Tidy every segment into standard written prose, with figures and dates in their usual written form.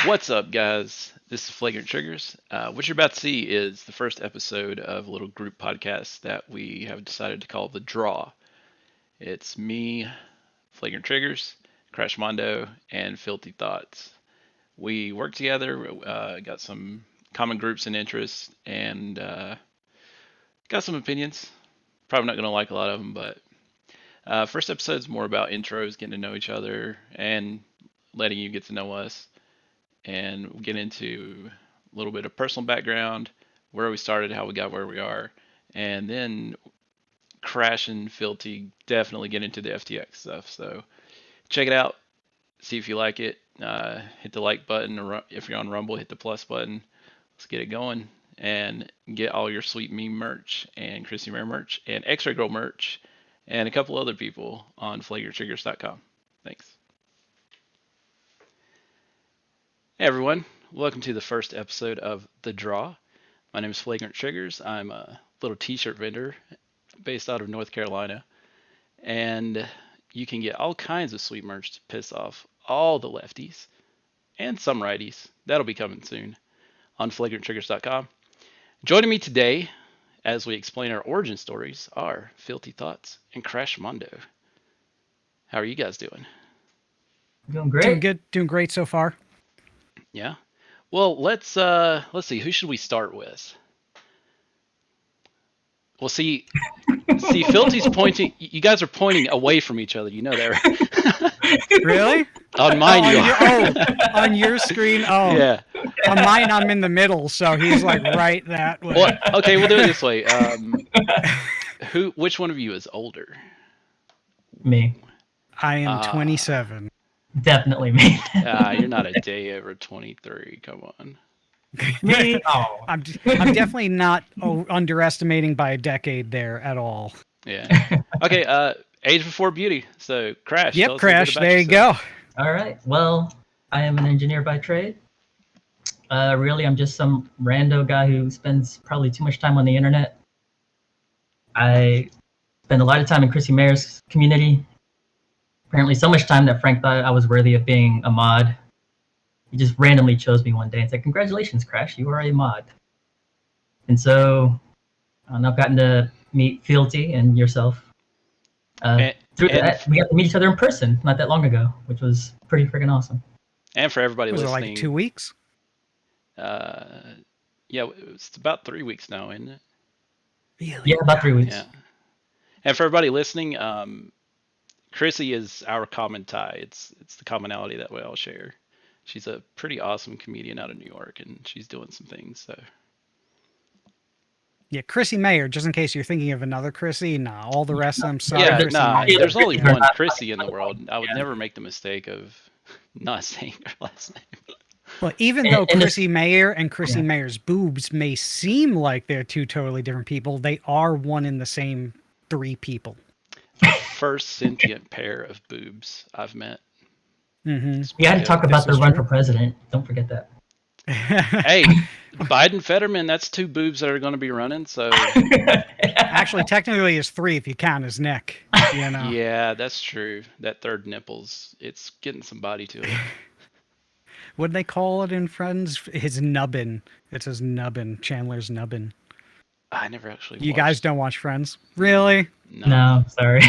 What's up, guys? This is Flagrant Triggers. What you're about to see is the first episode of a little group podcast that we have decided to call The Draw. It's me, Flagrant Triggers, Crash Mondo, and Filthy Thoughts. We work together, got some common groups and interests, and got some opinions. Probably not going to like a lot of them, but first episode's more about intros, getting to know each other, and letting you get to know us. And we'll get into a little bit of personal background, where we started, how we got where we are, and then Crash and Fealty definitely get into the FTX stuff. So check it out, see if you like it. Hit the like button, or if you're on Rumble, hit the plus button. Let's get it going and get all your sweet meme merch and Chrissy Mare merch and X-Ray Girl merch and a couple other people on flagranttriggers.com. Thanks. Hey everyone, welcome to the first episode of The Draw. My name is Flagrant Triggers. I'm a little t-shirt vendor based out of North Carolina, and you can get all kinds of sweet merch to piss off all the lefties and some righties. That'll be coming soon on flagranttriggers.com. Joining me today as we explain our origin stories are Filthy Thoughts and Crash Mondo. How are you guys doing? Doing great. Doing good. Doing great so far. Yeah. Well, let's see. Who should we start with? Well, see, Filthy's pointing. You guys are pointing away from each other. You know that, right? Really? On mine, you are. On your screen. Oh, Yeah. On mine, I'm in the middle, so he's like right that way. Well, okay, we'll do it this way. Which one of you is older? Me. I am 27. Definitely me. You're not a day over 23. Come on. Me? Oh. I'm definitely not underestimating by a decade there at all. Yeah. Okay. Age before beauty. So Crash. tell Yep, us a bit Crash. about There you yourself. go. All right. Well, I am an engineer by trade. Really, I'm just some rando guy who spends probably too much time on the internet. I spend a lot of time in Chrissy Mare's community. Apparently so much time that Frank thought I was worthy of being a mod. He just randomly chose me one day and said, "Congratulations, Crash, you are a mod." And so I've gotten to meet Fealty and yourself. Through that, we got to meet each other in person not that long ago, which was pretty freaking awesome. And for everybody Was it listening, like 2 weeks? yeah, it's about 3 weeks now, isn't it? Really? Yeah, about 3 weeks. Yeah. And for everybody listening, Chrissy is our common tie. It's the commonality that we all share. She's a pretty awesome comedian out of New York, and she's doing some things. So Yeah, Chrissy Mayer, just in case you're thinking of another Chrissy. Nah, all the rest of them, sorry. yeah, Chrissy nah, Mayer. there's only Yeah. one Chrissy in the world. I would never make the mistake of not saying her last name. Well, even though and Chrissy Mayer and Chrissy Yeah. Mayer's boobs may seem like they're two totally different people, they are one and the same three people. First sentient pair of boobs I've met. Mm-hmm. We had to talk This about the is run true. for president. Don't forget that. Hey, Biden Fetterman, that's two boobs that are going to be running. So Actually, technically, it's three if you count his neck. You know. yeah, that's true. That third nipples, it's getting some body to it. What do they call it in Friends? His nubbin. It's his nubbin. Chandler's nubbin. I never actually. You watched. guys don't watch Friends, really? No, sorry.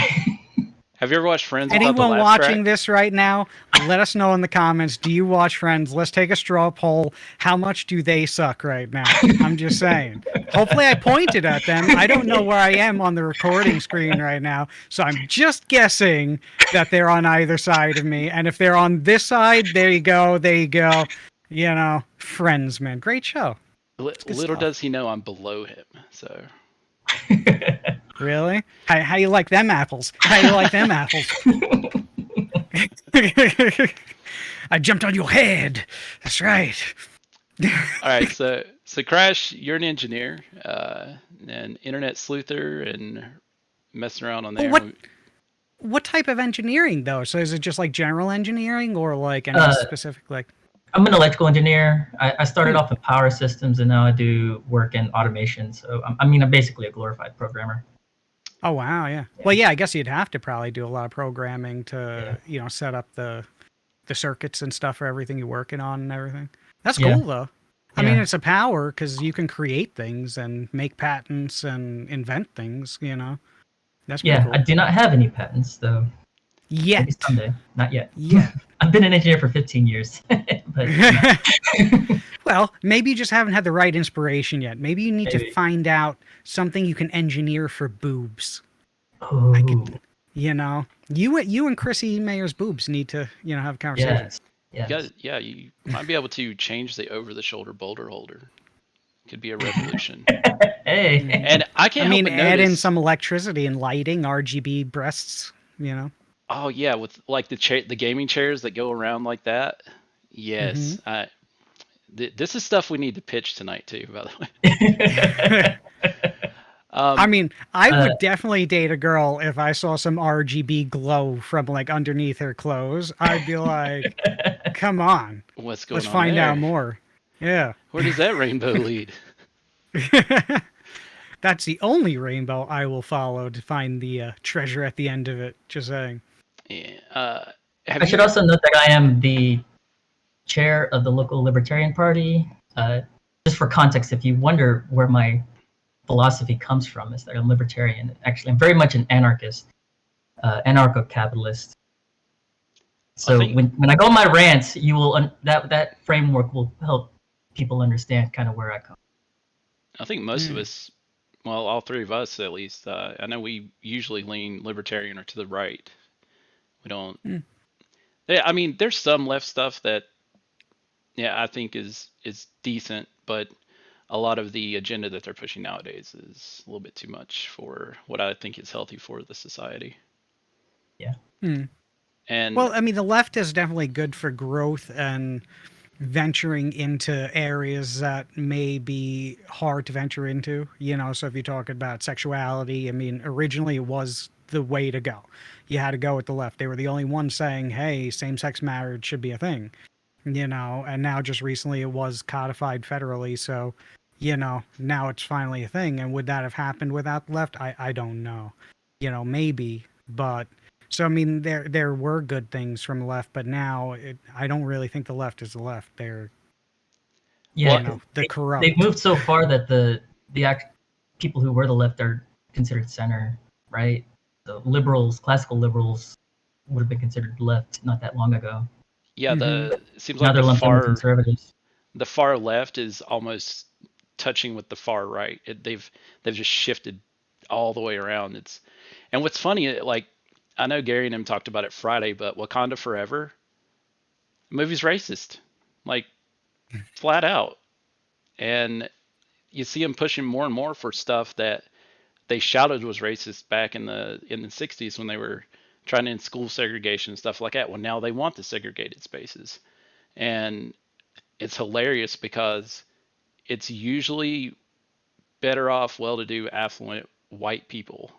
Have you ever watched Friends? without the Anyone laugh watching track? this right now, let us know in the comments. Do you watch Friends? Let's take a straw poll. How much do they suck right now? I'm just saying. Hopefully I pointed at them. I don't know where I am on the recording screen right now, so I'm just guessing that they're on either side of me. And if they're on this side, there you go. There you go. You know, Friends, man. Great show. good Little stuff. does he know I'm below him. So Really? How you like them apples? How you like them apples? I jumped on your head. That's right. all right, so Crash, you're an engineer, an internet sleuther, and messing around on there. What type of engineering though? So is it just like general engineering or like any specific like? I'm an electrical engineer. I started off in power systems, and now I do work in automation. So I'm basically a glorified programmer. Oh wow, yeah. Well, yeah, I guess you'd have to probably do a lot of programming to set up the the circuits and stuff for everything you're working on and everything. That's Yeah. cool though. I mean, Yeah. it's a power because you can create things and make patents and invent things. You know, that's pretty Yeah, I cool. do not have any patents though. Maybe Yet, someday. Not yet. yet. I've been an engineer for 15 years, but Well, maybe you just haven't had the right inspiration yet. Maybe you need to maybe. find out something you can engineer for boobs. I Oh, could, you know, you and Chrissy Mayer's boobs need to, have a conversation. yes, You yes. got, yeah, you might be able to change the over-the-shoulder boulder holder. Could be a revolution. Hey, And I I can't help mean, but add in notice. some electricity and lighting, RGB breasts. Oh yeah, with like the gaming chairs that go around like that. Hmm. Yes, this is stuff we need to pitch tonight too. By the way, I um, mean, I uh, would definitely date a girl if I saw some RGB glow from like underneath her clothes. I'd be like, come on, what's let's going on find out there? more. Yeah. Where does that rainbow lead? That's the only rainbow I will follow to find the treasure at the end of it. Just saying. Yeah, I have should you? also note that I am the chair of the local Libertarian Party. Just for context, if you wonder where my philosophy comes from, is that I'm libertarian. Actually, I'm very much an anarchist, anarcho-capitalist. I So think when I go on my rants, you will that framework will help people understand kind of where I come. I think most of Mm. us, well, all three of us at least. I know we usually lean libertarian or to the right. We don't. Mm. Yeah, I mean, there's some left stuff that, yeah, I think is decent, but a lot of the agenda that they're pushing nowadays is a little bit too much for what I think is healthy for the society. Yeah. Mm. And Well, I mean, the left is definitely good for growth and venturing into areas that may be hard to venture into. So if you talk about sexuality, I mean, originally it was the way to go. You had to go with the left. They were the only ones saying, hey, same sex marriage should be a thing, and now just recently it was codified federally. So, now it's finally a thing. And would that have happened without the left? I don't know. Maybe. But so I mean, there were good things from the left, but now I don't really think the left is the left. They're Yeah, well, 'cause the they've corrupt. moved so far that people who were the left are considered center, right? The liberals, classical liberals, would have been considered left not that long ago. yeah, Hmm. it seems Now like they're lumped in with conservatives. the far left is almost touching with the far right. They've just shifted all the way around. And what's funny, like I know Gary and him talked about it Friday, but Wakanda Forever, the movie's racist, like flat out. And you see him pushing more and more for stuff that they shouted was racist back in the 60s when they were trying to end school segregation and stuff like that. Well, now they want the segregated spaces. And it's hilarious because it's usually better off, well-to-do, affluent white people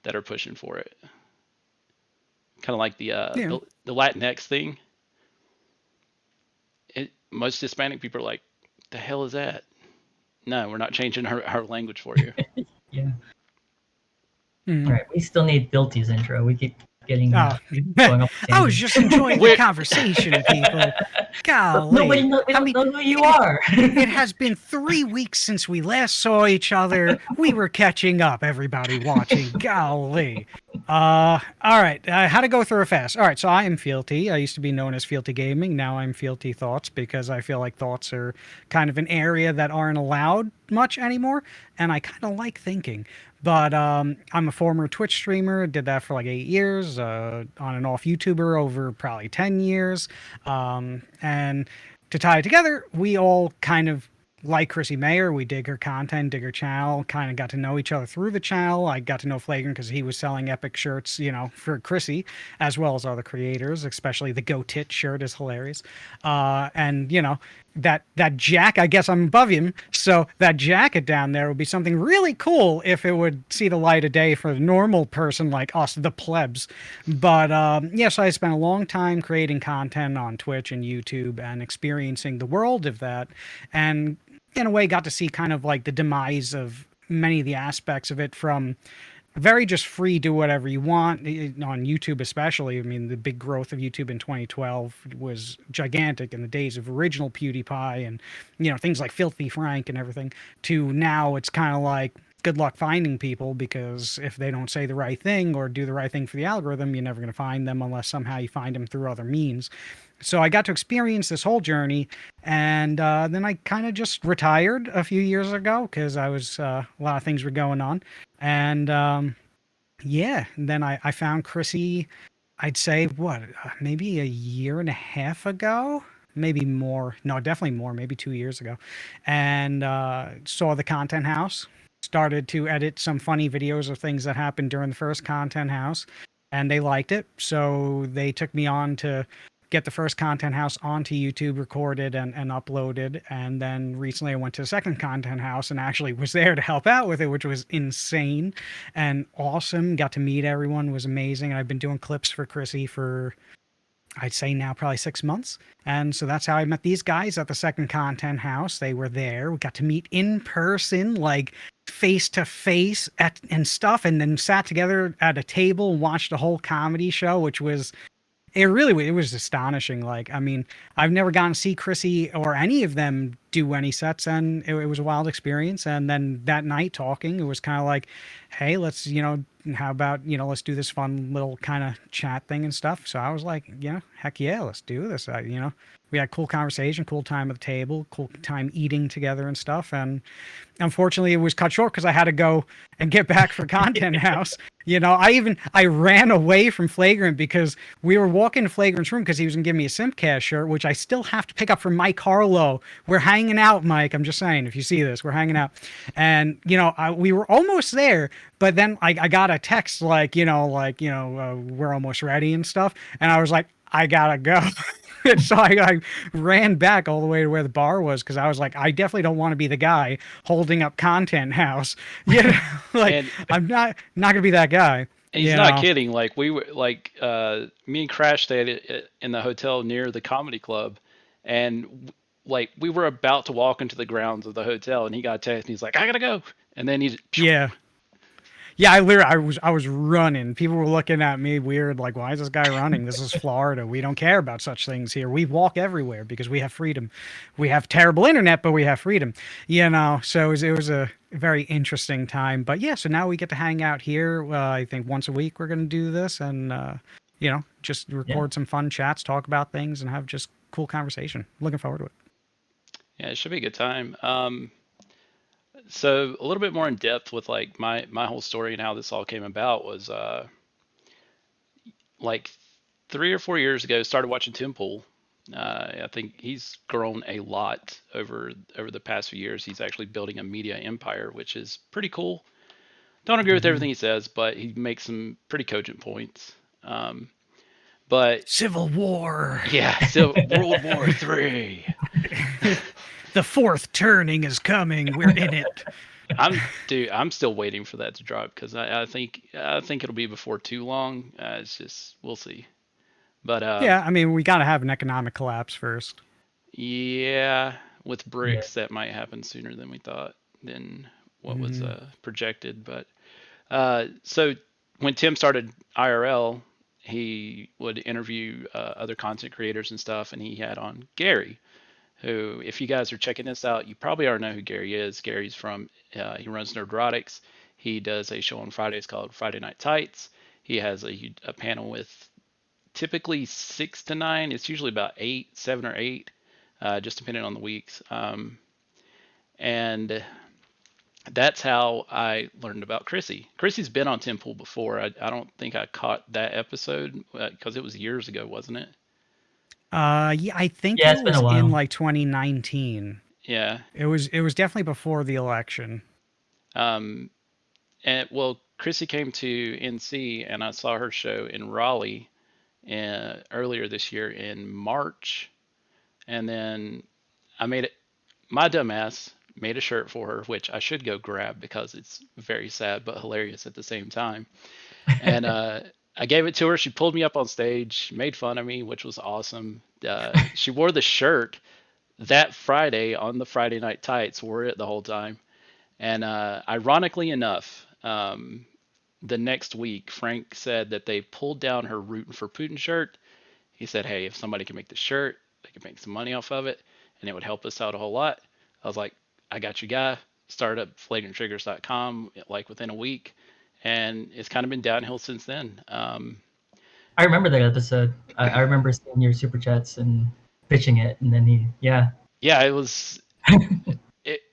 that are pushing for it. Kind of like Yeah. the Latinx thing. Most Hispanic people are like, "The hell is that?" No, we're not changing our language for you. Yeah. All Mhm. right, we still need Filthy's intro. We keep getting Oh, going off the I was tangent. just enjoying the We're conversation, people. Nobody Golly. know, we I don't mean, know who you it, are. it has been 3 weeks since we last saw each other. We were catching up, everybody watching. Golly. All right. How to go through it fast. All right. So I am Fealty. I used to be known as Fealty Gaming. Now I'm Fealty Thoughts because I feel like thoughts are kind of an area that aren't allowed much anymore. And I kind of like thinking. But I'm a former Twitch streamer. Did that for like 8 years. On and off YouTuber over probably 10 years. And to tie it together, we all kind of like Chrissy Mayer. We dig her content, dig her channel, kind of got to know each other through the channel. I got to know Flagrant because he was selling epic shirts, for Chrissy, as well as other creators, especially the Go Tit shirt is hilarious. And, that jack, I guess I'm above him. So that jacket down there would be something really cool if it would see the light of day for a normal person like us, the plebs. But yes, I spent a long time creating content on Twitch and YouTube and experiencing the world of that. And in a way got to see kind of like the demise of many of the aspects of it from very just free, do whatever you want on YouTube, especially. I mean, the big growth of YouTube in 2012 was gigantic in the days of original PewDiePie and, things like Filthy Frank and everything, to now it's kind of like, good luck finding people, because if they don't say the right thing or do the right thing for the algorithm, you're never going to find them unless somehow you find them through other means. So I got to experience this whole journey, and then I kind of just retired a few years ago because I was a lot of things were going on, and yeah, and then I found Chrissy. I'd say what, maybe a year and a half ago, maybe more. No, definitely more. Maybe 2 years ago, and saw the Content House. Started to edit some funny videos of things that happened during the first Content House, and they liked it, so they took me on to get the first Content House onto YouTube, recorded and uploaded. And then recently I went to the second Content House and actually was there to help out with it, which was insane and awesome. Got to meet everyone, was amazing. I've been doing clips for Chrissy for, I'd say now probably 6 months. And so that's how I met these guys at the second Content House. They were there. We got to meet in person, like face to face and stuff, and then sat together at a table and watched a whole comedy show, which was, it was astonishing. Like, I mean, I've never gotten to see Chrissy or any of them do any sets, and it was a wild experience. And then that night talking, it was kind of like, hey, let's, how about, let's do this fun little kind of chat thing and stuff. So I was like, heck yeah, let's do this. We had cool conversation, cool time at the table, cool time eating together and stuff. And unfortunately, it was cut short because I had to go and get back for Content House. I ran away from Flagrant because we were walking to Flagrant's room because he was gonna give me a Simpcast shirt, which I still have to pick up from Mike Harlow. We're hanging out, Mike. I'm just saying, if you see this, we're hanging out. And we were almost there, but then I got a text like, we're almost ready and stuff, and I was like, I gotta go. So I ran back all the way to where the bar was because I was like, I definitely don't want to be the guy holding up Content House. Like, And I'm not gonna be that guy. and he's not kidding. Like we were like me and Crash stayed in the hotel near the comedy club, and like we were about to walk into the grounds of the hotel, and he got a text, and he's like, I gotta go, and then he's Yeah. Yeah, I was running. People were looking at me weird, like, why is this guy running? This is Florida. We don't care about such things here. We walk everywhere because we have freedom. We have terrible internet, but we have freedom. So it was a very interesting time. But yeah, so now we get to hang out here. I think once a week we're gonna do this, and just Yeah. record some fun chats, talk about things, and have just cool conversation. Looking forward to it. yeah, it should be a good time. So a little bit more in depth with like my whole story and how this all came about was like 3 or 4 years ago, started watching Tim Pool. I think he's grown a lot over the past few years. He's actually building a media empire, which is pretty cool. Don't agree with Hmm. everything he says, but he makes some pretty cogent points. Um, but Civil War. yeah, so World War III. The fourth turning is coming. We're in it. I'm still waiting for that to drop because I think it'll be before too long. It's just we'll see. But Yeah, I mean, we got to have an economic collapse first. yeah, with Yeah. bricks that might happen sooner than we thought than what was Mm, projected. But so when Tim started IRL, he would interview other content creators and stuff, and he had on Gary, who, if you guys are checking this out, you probably already know who Gary is. Gary's from, he runs Nerdrotics. He does a show on Fridays called Friday Night Tights. He has a panel with typically 6 to 9. It's usually about 7 or 8, just depending on the weeks. And that's how I learned about Chrissy. Chrissy's been on Temple before. I don't think I caught that episode because it was years ago, wasn't it? yeah, I think Yeah, it it's been a was in while. like 2019. Yeah. It was definitely before the election. Um, and well, Chrissy came to NC, and I saw her show in Raleigh earlier this year in March, and then I made it. My dumbass made a shirt for her, which I should go grab because it's very sad but hilarious at the same time. And I gave it to her. She pulled me up on stage, made fun of me, which was awesome. She wore the shirt that Friday on the Friday Night Tights, wore it the whole time. And ironically enough, the next week, Frank said that they pulled down her Rootin' for Putin shirt. He said, hey, if somebody can make the shirt, they can make some money off of it, and it would help us out a whole lot. I was like, I got you, guy. Started up flagranttriggers.com like within a week, and it's kind of been downhill since then. I remember that episode. I remember seeing your super chats and pitching it, and then Yeah, it was.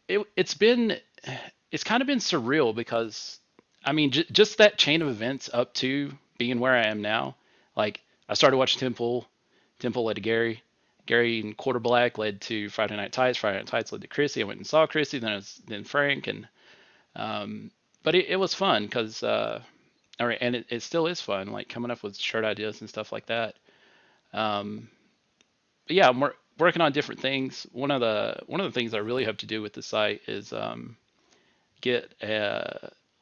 It's been. It's kind of been surreal because, I mean, just that chain of events up to being where I am now. Like, I started watching Temple. Temple led to Gary. Gary and Quarter Black led to Friday Night Tights. Friday Night Tights led to Chrissy. I went and saw Chrissy. Then Frank, and but it was fun because and it still is fun, like coming up with shirt ideas and stuff like that. Um, but yeah, I'm working on different things. One of the things I really hope to do with the site is get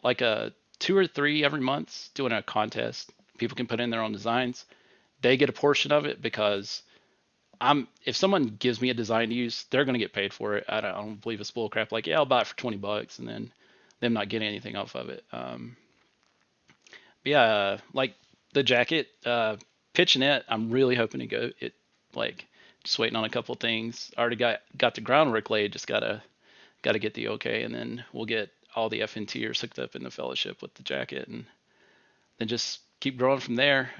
like a 2 or 3 every month doing a contest. People can put in their own designs. They get a portion of it because if someone gives me a design to use, they're going to get paid for it. I don't believe it's bull crap. Like, yeah, I'll buy it for $20 and then them not getting anything off of it. But yeah, like the jacket, pitching it, I'm really hoping to go. Like just waiting on a couple things. Already got the groundwork laid. Just gotta get the okay, and then we'll get all the FNTers hooked up in the fellowship with the jacket, and then just keep growing from there.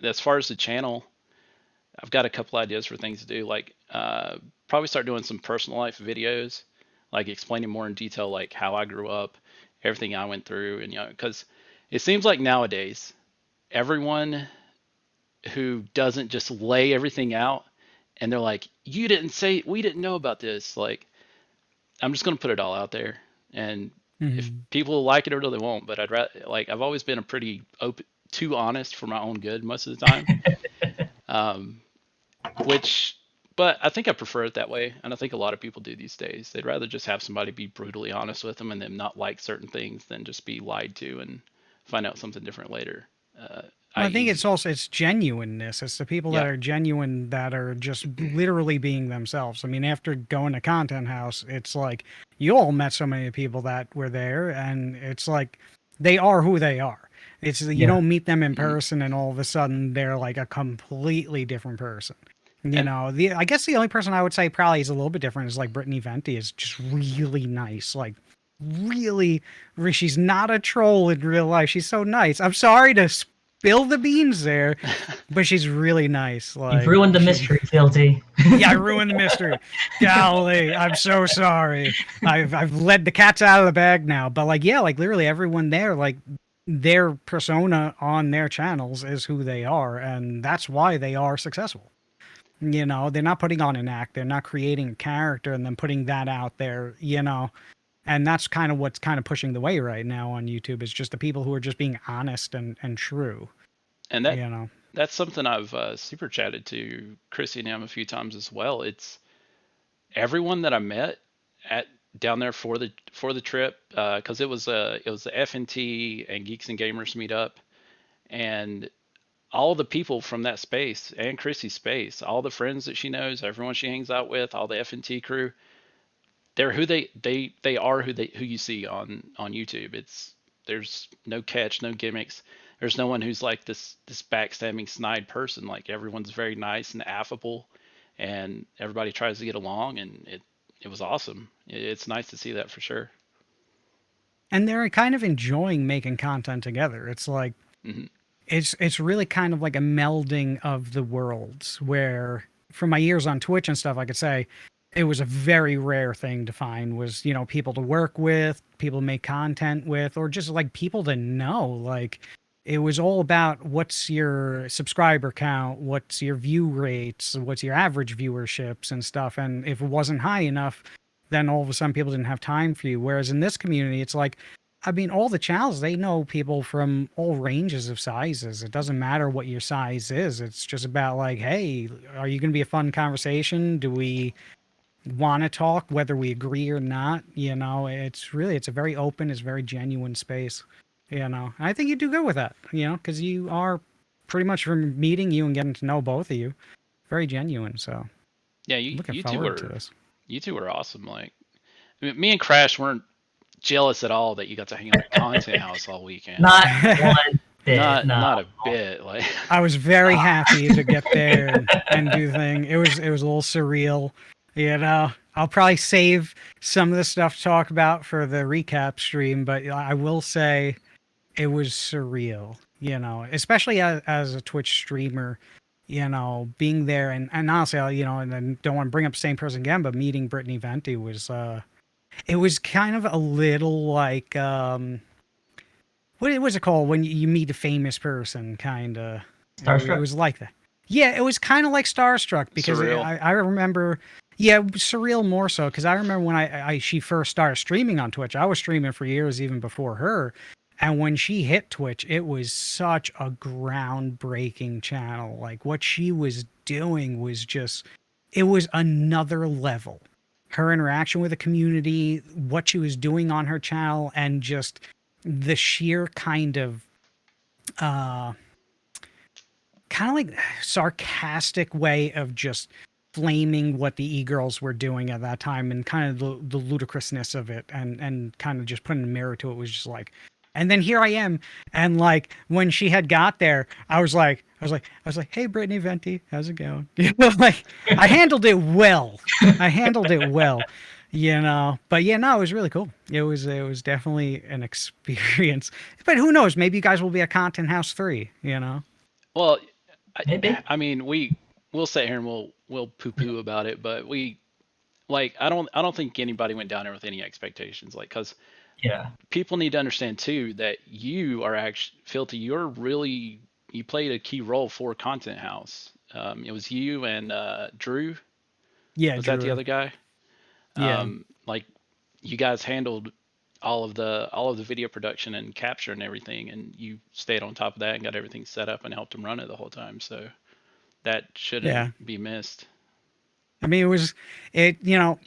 As far as the channel, I've got a couple ideas for things to do. Like probably start doing some personal life videos, like explaining more in detail, like how I grew up, everything I went through, and because it seems like nowadays everyone who doesn't just lay everything out and they're like, you didn't say, we didn't know about this. Like, I'm just gonna put it all out there, and if people like it or they won't. But I'd rather, like, I've always been a pretty open, too honest for my own good most of the time. um, but I think I prefer it that way, and I think a lot of people do these days. They'd rather just have somebody be brutally honest with them and them not like certain things than just be lied to and find out something different later. Well, I think I.e., it's genuineness. It's the people that yeah, are genuine that are just literally being themselves. I mean, after going to Content House, it's like you all met so many people that were there, and it's like they are who they are. It's you yeah. don't meet them in mhm. person, and all of a sudden they're like a completely different person. You And know, I guess the only person I would say probably is a little bit different is like Brittany Venti is just really nice, like really. She's not a troll in real life. She's so nice. I'm sorry to spill the beans there, but she's really nice. You've Like ruined the she, mystery, Fealty. yeah, I ruined the mystery. Golly, I'm so sorry. I've led the cats out of the bag now. But like, yeah, like literally everyone there, like their persona on their channels is who they are, and that's why they are successful. You know, they're not putting on an act. They're not creating a character and then putting that out there. You know, and that's kind of what's kind of pushing the way right now on YouTube is just the people who are just being honest and true. and You know. that's something I've super chatted to Chrissy and him a few times as well. It's everyone that I met at down there for the trip because it was the FNT and Geeks and Gamers meetup, and all the people from that space and Chrissy's space, all the friends that she knows, everyone she hangs out with, all the FNT crew, they're who they are who you see on YouTube. There's no catch, no gimmicks. There's no one who's like this backstabbing snide person. Like everyone's very nice and affable, and everybody tries to get along, and it was awesome. It's nice to see that for sure. And they're kind of enjoying making content together. It's like Hmm. it's really kind of like a melding of the worlds where from my years on Twitch and stuff I could say it was a very rare thing to find was, you know, people to work with, people to make content with, or just like people to know. Like it was all about what's your subscriber count, what's your view rates, what's your average viewerships and stuff. And if it wasn't high enough, then all of a sudden people didn't have time for you. Whereas in this community, it's like, I mean, all the channels, they know people from all ranges of sizes. It doesn't matter what your size is. It's just about like, hey, are you going to be a fun conversation? Do we want to talk, whether we agree or not? You know, it's a very open, it's a very genuine space. You know, I think you do good with that, you know, because you are pretty much from meeting you and getting to know both of you, very genuine. So Yeah, looking forward to this. you two were awesome. Like, I mean, me and Crash weren't jealous at all that you got to hang out at Content House all weekend. Not one bit. Not a bit. Like I was very happy to get there and do the thing. It was a little surreal, you know. I'll probably save some of the stuff to talk about for the recap stream, but I will say it was surreal, you know, especially as a Twitch streamer, you know, being there and honestly, you know, and then don't want to bring up the same person again, but meeting Brittany Venti was it was kind of a little like what was it called when you meet a famous person, kind of. Starstruck? It was like that. Yeah, it was kind of like starstruck because I remember. Yeah, surreal more so because I remember when she first started streaming on Twitch. I was streaming for years even before her, and when she hit Twitch, it was such a groundbreaking channel. Like what she was doing was just, it was another level. Her interaction with the community, what she was doing on her channel, and just the sheer kind of like sarcastic way of just flaming what the e-girls were doing at that time, and kind of the ludicrousness of it, and kind of just putting a mirror to it was just like. And then here I am, and like when she had got there, I was like, hey Brittany Venti, how's it going? You know, like I handled it well. You know, but yeah, no, it was really cool. It was definitely an experience. But who knows? Maybe you guys will be at Content House 3, you know? well, Maybe. I mean, we'll sit here and we'll poo-poo about it, but I don't think anybody went down there with any expectations, like, because Yeah. people need to understand too that you are actually Fealty. You played a key role for Content House. It was you and Drew. Yeah, Was that the other guy? Yeah. Like you guys handled all of the video production and capture and everything, and you stayed on top of that and got everything set up and helped them run it the whole time. So that shouldn't be missed. I mean, you know,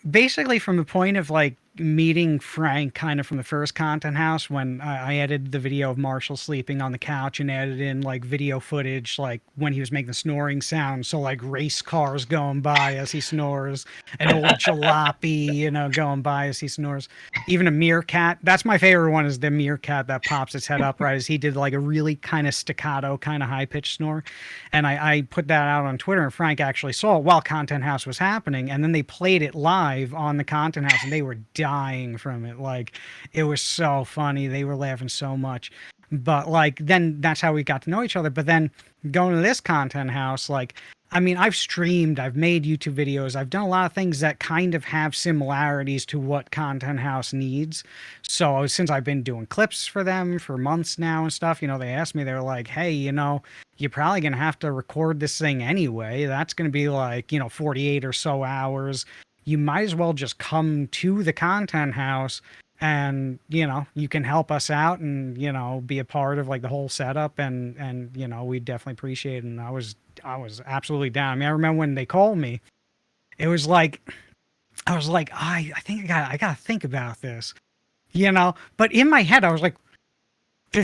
basically from the point of like meeting Frank kind of from the first Content House when I edited the video of Marshall sleeping on the couch and added in like video footage like when he was making the snoring sound, so like race cars going by as he snores, an old jalopy, you know, going by as he snores, even a meerkat. That's my favorite one, is the meerkat that pops its head up right as he did like a really kind of staccato kind of high-pitched snore. And I put that out on Twitter, and Frank actually saw it while Content House was happening, and then they played it live on the Content House and they were dying from it. Like it was so funny, they were laughing so much. But like then that's how we got to know each other. But then going to this Content House, like I mean, I've streamed, I've made YouTube videos, I've done a lot of things that kind of have similarities to what Content House needs. So since I've been doing clips for them for months now and stuff, you know, they asked me, they're like, hey, you know, you're probably going to have to record this thing anyway. That's going to be like, you know, 48 or so hours. You might as well just come to the Content House and, you know, you can help us out and, you know, be a part of like the whole setup, and you know, we definitely appreciate it. And I was absolutely down. I mean, I remember when they called me, it was like, I was like, I think I got to think about this, you know, but in my head, I was like,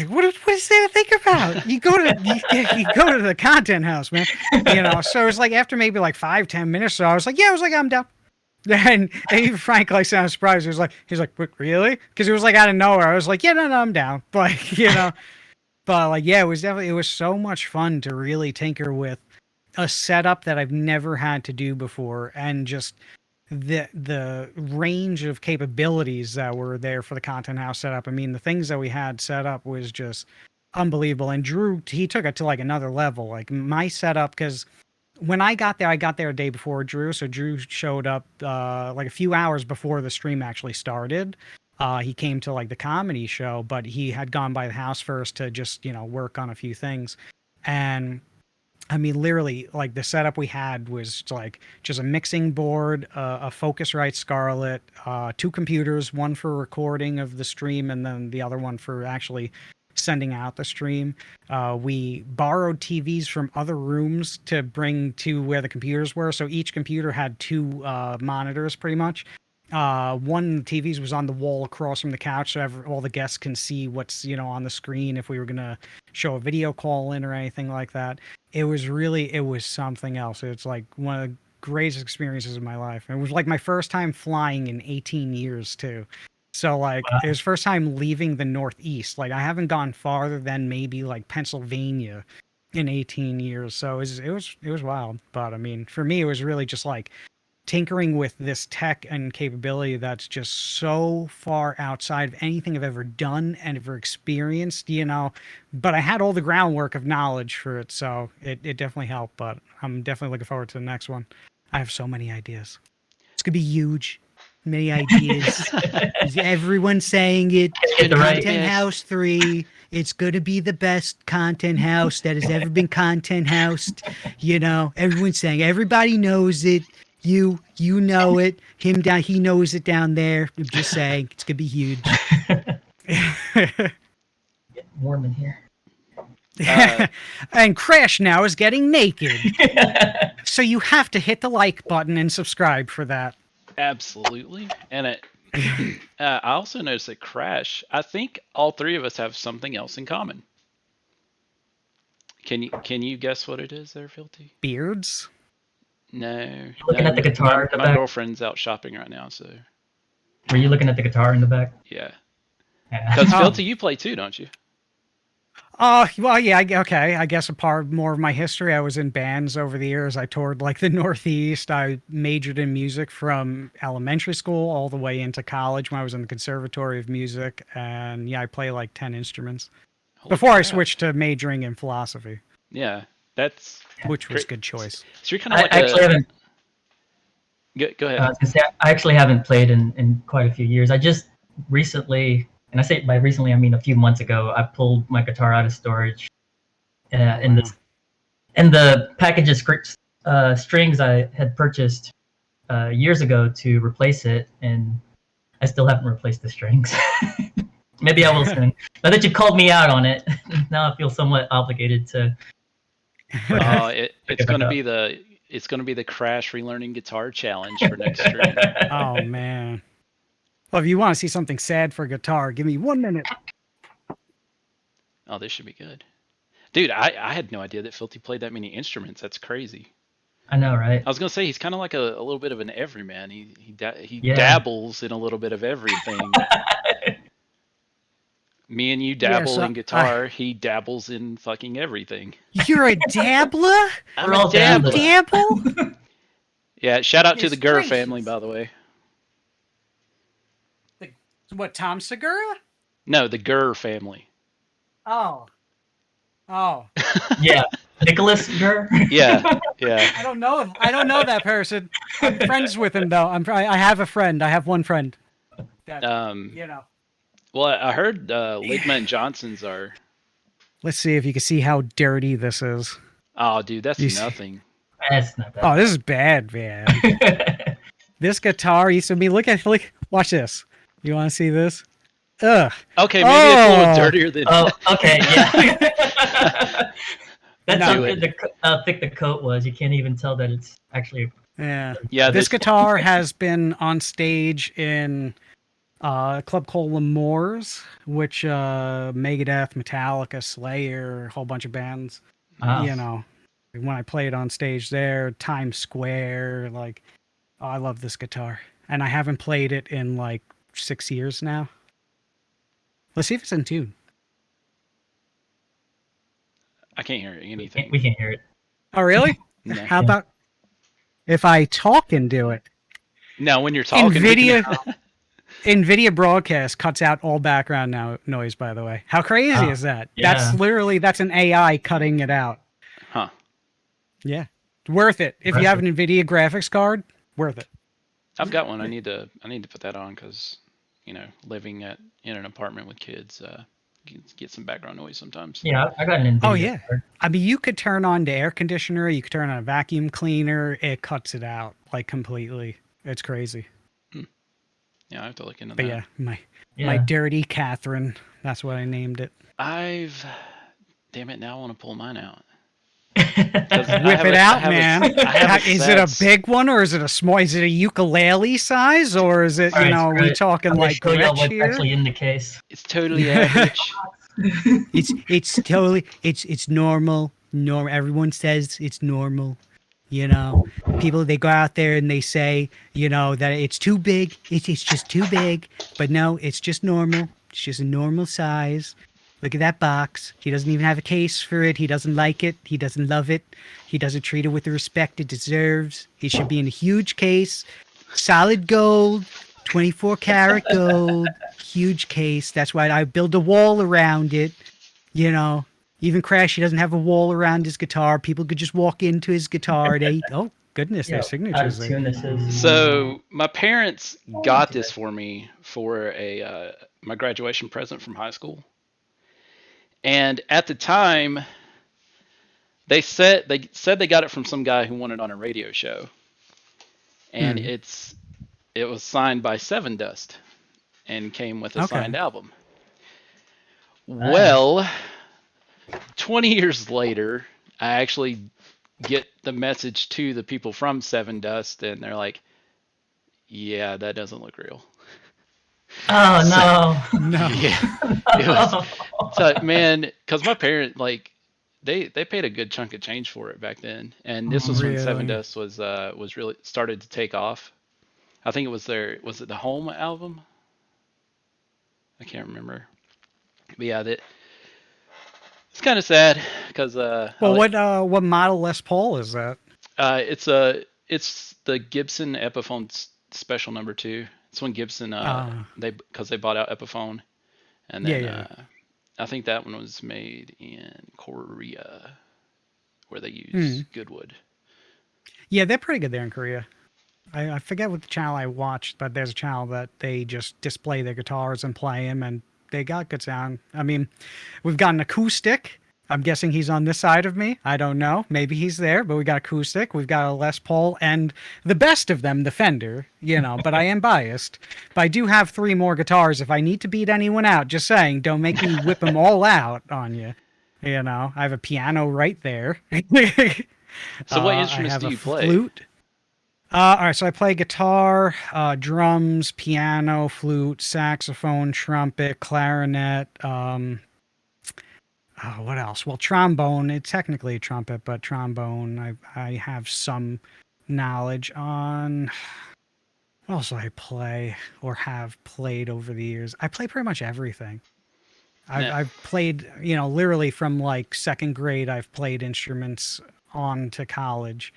what is there to think about? You go to the Content House, man, you know? So it's like, after maybe like 5-10 minutes, so I was like, I'm down. And even Frank like sounded surprised. He's like, really? Because it was like out of nowhere. I was like, no, I'm down. Like, you know, but like, yeah, it was so much fun to really tinker with a setup that I've never had to do before, and just the range of capabilities that were there for the Content House setup. I mean, the things that we had set up was just unbelievable. And Drew, he took it to like another level. Like my setup, because when I got there a day before Drew. So Drew showed up like a few hours before the stream actually started. He came to like the comedy show, but he had gone by the house first to just, you know, work on a few things. And I mean, literally, like the setup we had was like just a mixing board, a Focusrite Scarlett, 2 computers, one for recording of the stream, and then the other one for actually sending out the stream. We borrowed TVs from other rooms to bring to where the computers were. So each computer had 2 monitors pretty much. One of the TVs was on the wall across from the couch, so all the guests can see what's, you know, on the screen if we were going to show a video call in or anything like that. It was something else. It's like one of the greatest experiences of my life. It was like my first time flying in 18 years too. So like Wow. it was first time leaving the Northeast. Like I haven't gone farther than maybe like Pennsylvania in 18 years. So it was wild. But I mean, for me, it was really just like tinkering with this tech and capability that's just so far outside of anything I've ever done and ever experienced, but I had all the groundwork of knowledge for it, so it definitely helped. But I'm definitely looking forward to the next one. I have so many ideas. It's gonna be huge. Many ideas. Everyone's saying it. Get the right. Content House 3. It's gonna be the best content house that has ever been content housed. Everyone's saying, everybody knows it. You know it. Him down, he knows it down there. I'm just saying, it's gonna be huge. Getting warm in here. And Crash now is getting naked. So you have to hit the like button and subscribe for that. Absolutely. And I also noticed that Crash, I think all three of us have something else in common. Can you guess what it is there, Fealty? Beards? No. Looking at the guitar in the My back. girlfriend's out shopping right now, so Were you looking at the guitar in the back? yeah. Yeah. Because Oh. Fealty, you play too, don't you? Well, yeah, okay. I guess a part more of my history, I was in bands over the years. I toured like the Northeast. I majored in music from elementary school all the way into college when I was in the Conservatory of Music. And yeah, I play like 10 instruments Holy before I crap. switched to majoring in philosophy, Yeah, that's which was a great. good choice. So you're kind of I like actually haven't. Go ahead. I was gonna say, I actually haven't played in quite a few years. I just recently, and I say by recently I mean a few months ago, I pulled my guitar out of storage, in the package of strings I had purchased years ago to replace it, and I still haven't replaced the strings. Maybe I will soon. Now that you called me out on it, now I feel somewhat obligated to. It's going to be the Crash relearning guitar challenge for next stream. Oh man. Well, if you want to see something sad for guitar, give me 1 minute. Oh, this should be good. Dude, I had no idea that Filthy played that many instruments. That's crazy. I know, right? I was gonna say he's kind of like a little bit of an everyman. He Yeah. dabbles in a little bit of everything. Me and you dabble in guitar. He dabbles in fucking everything. You're a dabbler? I'm We're a all dabbler. Dabble? Yeah, shout out to Yes, the Gurr gracious. family, by the way. What, Tom Segura? No, the Gurr family. Oh. Yeah, Nicholas Gurr. Yeah, yeah. I don't know that person. I'm friends with him though. I have a friend. I have one friend. That, Well, I heard Ligma and Johnson's are. Let's see if you can see how dirty this is. Oh, dude, that's You see- nothing. That's not bad. Oh, this is bad, man. This guitar used to be. Watch this. You want to see this? Ugh. Okay, maybe it's a little Oh. dirtier than. Oh, okay, yeah. That's No. how thick the coat was. You can't even tell that it's actually. Yeah. Yeah, This guitar has been on stage in a club called L'Amour's, which Megadeth, Metallica, Slayer, a whole bunch of bands. Wow. When I played on stage there, Times Square, I love this guitar. And I haven't played it in 6 years now. Let's see if it's in tune. I can't hear anything. We can't hear it. Oh, really? No. How about if I talk and do it? No, when you're talking, we can- NVIDIA Broadcast cuts out all background noise, by the way. How crazy is that? Yeah. That's an AI cutting it out. Huh. Yeah. Worth it. If you have an NVIDIA graphics card, worth it. I've got one. I need to put that on because, living in an apartment with kids, get some background noise sometimes. Yeah, I got an NVIDIA. Oh, yeah. card. I mean, you could turn on the air conditioner. You could turn on a vacuum cleaner. It cuts it out completely. It's crazy. Yeah, I have to look into But that. yeah, my dirty Catherine. That's what I named it. Damn it, now I want to pull mine out. Whip it out, man. Is it a Sats. big one or is it a small? Is it a ukulele size or is it, All right, are we talking I'm gonna like show y'all Gretsch what's here? actually in the case. It's totally average. It's totally it's normal. Everyone says it's normal. You know, people, they go out there and they say, you know, that it's too big. It's just too big. But no, it's just normal. It's just a normal size. Look at that box. He doesn't even have a case for it. He doesn't like it. He doesn't love it. He doesn't treat it with the respect it deserves. He should be in a huge case, solid gold, 24 karat gold, huge case. That's why I build a wall around it. You know, even Crash, he doesn't have a wall around his guitar. People could just walk into his guitar. Oh, goodness, Yeah, there's out signatures of there. tune this is. So my parents got into this it. for me for a my graduation present from high school, and at the time they said they got it from some guy who won it on a radio show, and Hmm. it was signed by Seven Dust and came with a Okay. signed album. Nice. Well, 20 years later, I actually get the message to the people from Seven Dust, and they're like, "Yeah, that doesn't look real." Oh So, no. No. yeah, it was No. so man, because my parent like they paid a good chunk of change for it back then, and this was when Seven Really? Dust was really started to take off. I think it was was it the Home album? I can't remember, but yeah, that it's kind of sad because I Well, like what model Les Paul is that? it's the Gibson Epiphone Special Number Two. It's when Gibson they because they bought out Epiphone, and Yeah, then yeah. I think that one was made in Korea where they Hmm. use Goodwood. Yeah, they're pretty good there in Korea. I forget what the channel I watched, but there's a channel that they just display their guitars and play them, and they got good sound. I mean, we've got an acoustic. I'm guessing he's on this side of me. I don't know. Maybe he's there, but we got acoustic. We've got a Les Paul, and the best of them, the Fender. You know, but I am biased. But I do have three more guitars. If I need to beat anyone out, just saying, don't make me whip them all out on you. You know, I have a piano right there. So what I instruments have do a you play? flute. All right, so I play guitar, drums, piano, flute, saxophone, trumpet, clarinet. What else? Well, trombone. It's technically a trumpet, but trombone. I have some knowledge on. What else do I play or have played over the years? I play pretty much everything. Nah, I've played, you know, literally from like second grade. I've played instruments on to college.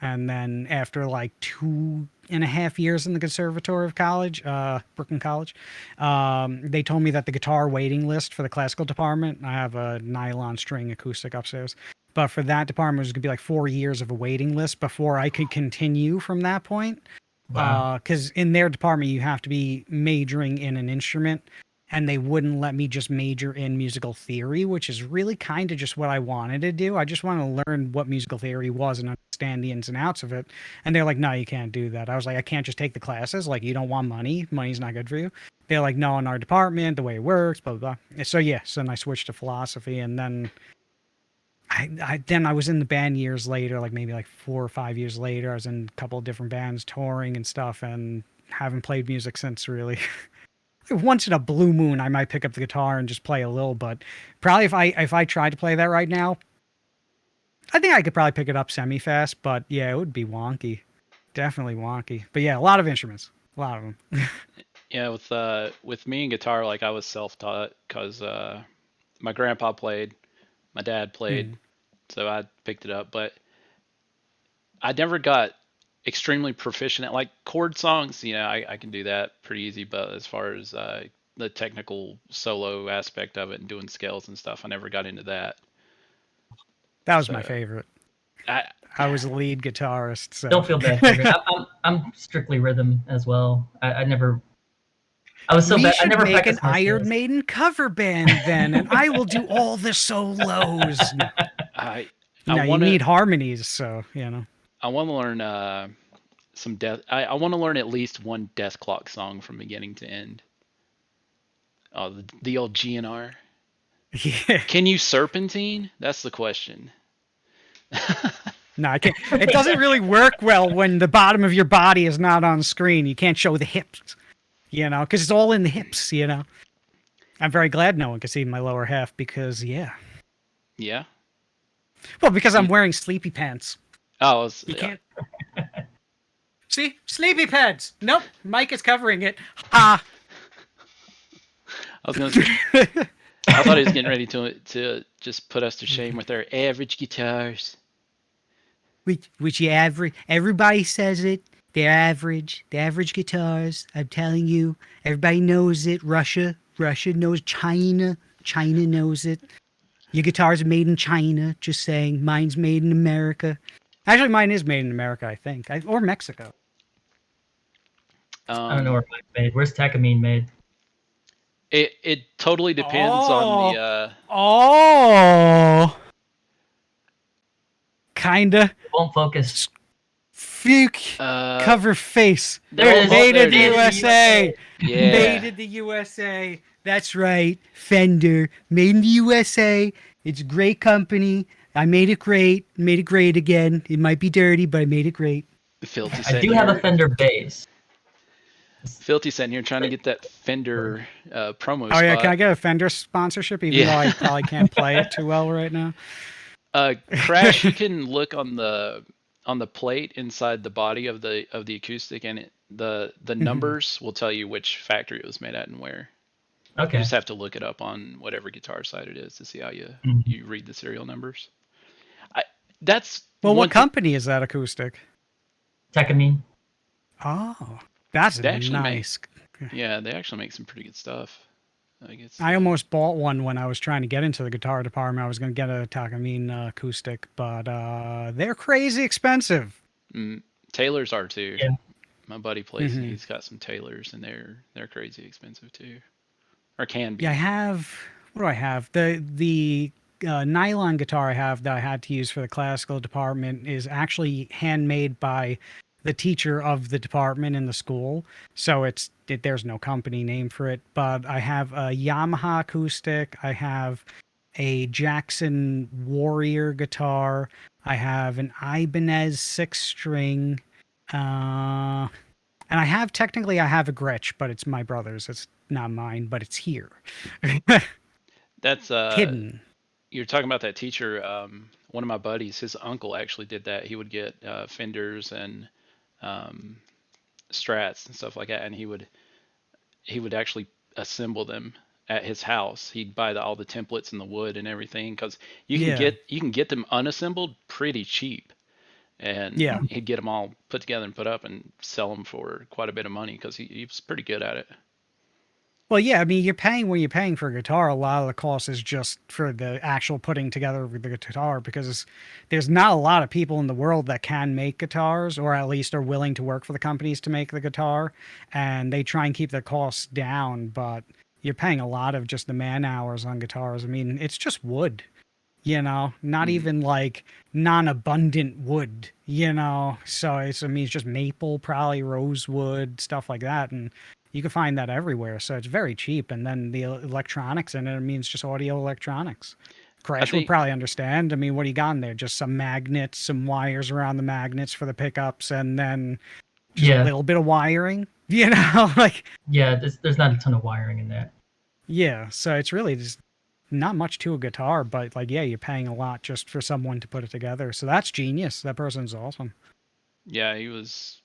And then after like 2.5 years in the conservatory of college, Brooklyn College, they told me that the guitar waiting list for the classical department, I have a nylon string acoustic upstairs, but for that department, it was going to be like 4 years of a waiting list before I could continue from that point. Wow. Because in their department, you have to be majoring in an instrument, and they wouldn't let me just major in musical theory, which is really kind of just what I wanted to do. I just wanted to learn what musical theory was and understand the ins and outs of it. And they're like, no, you can't do that. I was like, I can't just take the classes. Like, you don't want money. Money's not good for you. They're like, no, in our department, the way it works, blah, blah, blah. So, yes, and I switched to philosophy. And then I was in the band years later, like maybe like 4 or 5 years later. I was in a couple of different bands touring and stuff and haven't played music since really. Once in a blue moon, I might pick up the guitar and just play a little, but probably if I tried to play that right now, I think I could probably pick it up semi fast, but yeah, it would be wonky. Definitely wonky. But yeah, a lot of instruments. A lot of them. yeah, with me and guitar, like I was self-taught because my grandpa played, my dad played, Hmm. so I picked it up. But I never got extremely proficient at like chord songs. You know, I can do that pretty easy. But as far as the technical solo aspect of it and doing scales and stuff, I never got into that. That was So my favorite. I I was a lead guitarist, so. Don't feel bad, Flagrant. I'm strictly rhythm as well. I never. I was so We bad. I should never make an practiced my Iron skills. Maiden cover band then, and I will do all the solos. No, I I no, you want to need harmonies, so you know. I want to learn some death. I want to learn at least one Death Clock song from beginning to end. Oh, the old GNR. Yeah. Can you serpentine? That's the question. No, I can't. It doesn't really work well when the bottom of your body is not on screen. You can't show the hips, you know, because it's all in the hips, you know. I'm very glad no one can see my lower half because, yeah. Yeah. Well, because I'm You, wearing sleepy pants. Oh, You can't. See, sleepy pads. Nope, Mike is covering it. Ha. I was gonna say, I thought he was getting ready to just put us to shame with our average guitars. Which everybody says it. They're average. They're average guitars. I'm telling you, everybody knows it. Russia knows. China knows it. Your guitars are made in China. Just saying, mine's made in America. Actually, mine is made in America, I think, or Mexico. I don't know where mine's made. Where's Takamine made? It totally depends on the. Oh, kinda. It won't focus. Fuke. Cover face. There it is. Made There in it the is. USA. Yeah. Made in the USA. That's right. Fender. Made in the USA. It's a great company. I made it great. Made it great again. It might be dirty, but I made it great. Fealty I do have a Fender bass. Fealty sitting here trying to get that Fender promo Oh spot. yeah, can I get a Fender sponsorship? Even though I probably can't play it too well right now. Crash, you can look on the plate inside the body of the acoustic, and the numbers will tell you which factory it was made at and where. Okay. You just have to look it up on whatever guitar site it is to see how you read the serial numbers. What company is that acoustic? Takamine. Oh, that's nice. Yeah, they actually make some pretty good stuff. I almost bought one when I was trying to get into the guitar department. I was going to get a Takamine acoustic, but they're crazy expensive. Taylors are too. Yeah. My buddy plays and he's got some Taylors, and they're crazy expensive too, or can be. Yeah, I have. What do I have? The nylon guitar I have that I had to use for the classical department is actually handmade by the teacher of the department in the school. So there's no company name for it, but I have a Yamaha acoustic. I have a Jackson Warrior guitar. I have an Ibanez 6-string. And I have a Gretsch, but it's my brother's. It's not mine, but it's here. That's hidden. You're talking about that teacher. One of my buddies, his uncle actually did that. He would get Fenders and Strats and stuff like that, and he would actually assemble them at his house. He'd buy all the templates and the wood and everything, because you can get them unassembled pretty cheap, and he'd get them all put together and put up and sell them for quite a bit of money, because he was pretty good at it. Well, yeah, I mean, when you're paying for a guitar, a lot of the cost is just for the actual putting together of the guitar, because there's not a lot of people in the world that can make guitars, or at least are willing to work for the companies to make the guitar, and they try and keep the costs down, but you're paying a lot of just the man hours on guitars. I mean, it's just wood, not even like non-abundant wood, so it's just maple, probably rosewood, stuff like that, and you can find that everywhere, so it's very cheap. And then the electronics in it, means just audio electronics. Crash would probably understand. I mean, what do you got in there? Just some magnets, some wires around the magnets for the pickups, and then just a little bit of wiring, like... Yeah, there's not a ton of wiring in there. Yeah, so it's really just not much to a guitar, but you're paying a lot just for someone to put it together. So that's genius. That person's awesome. Yeah, he was...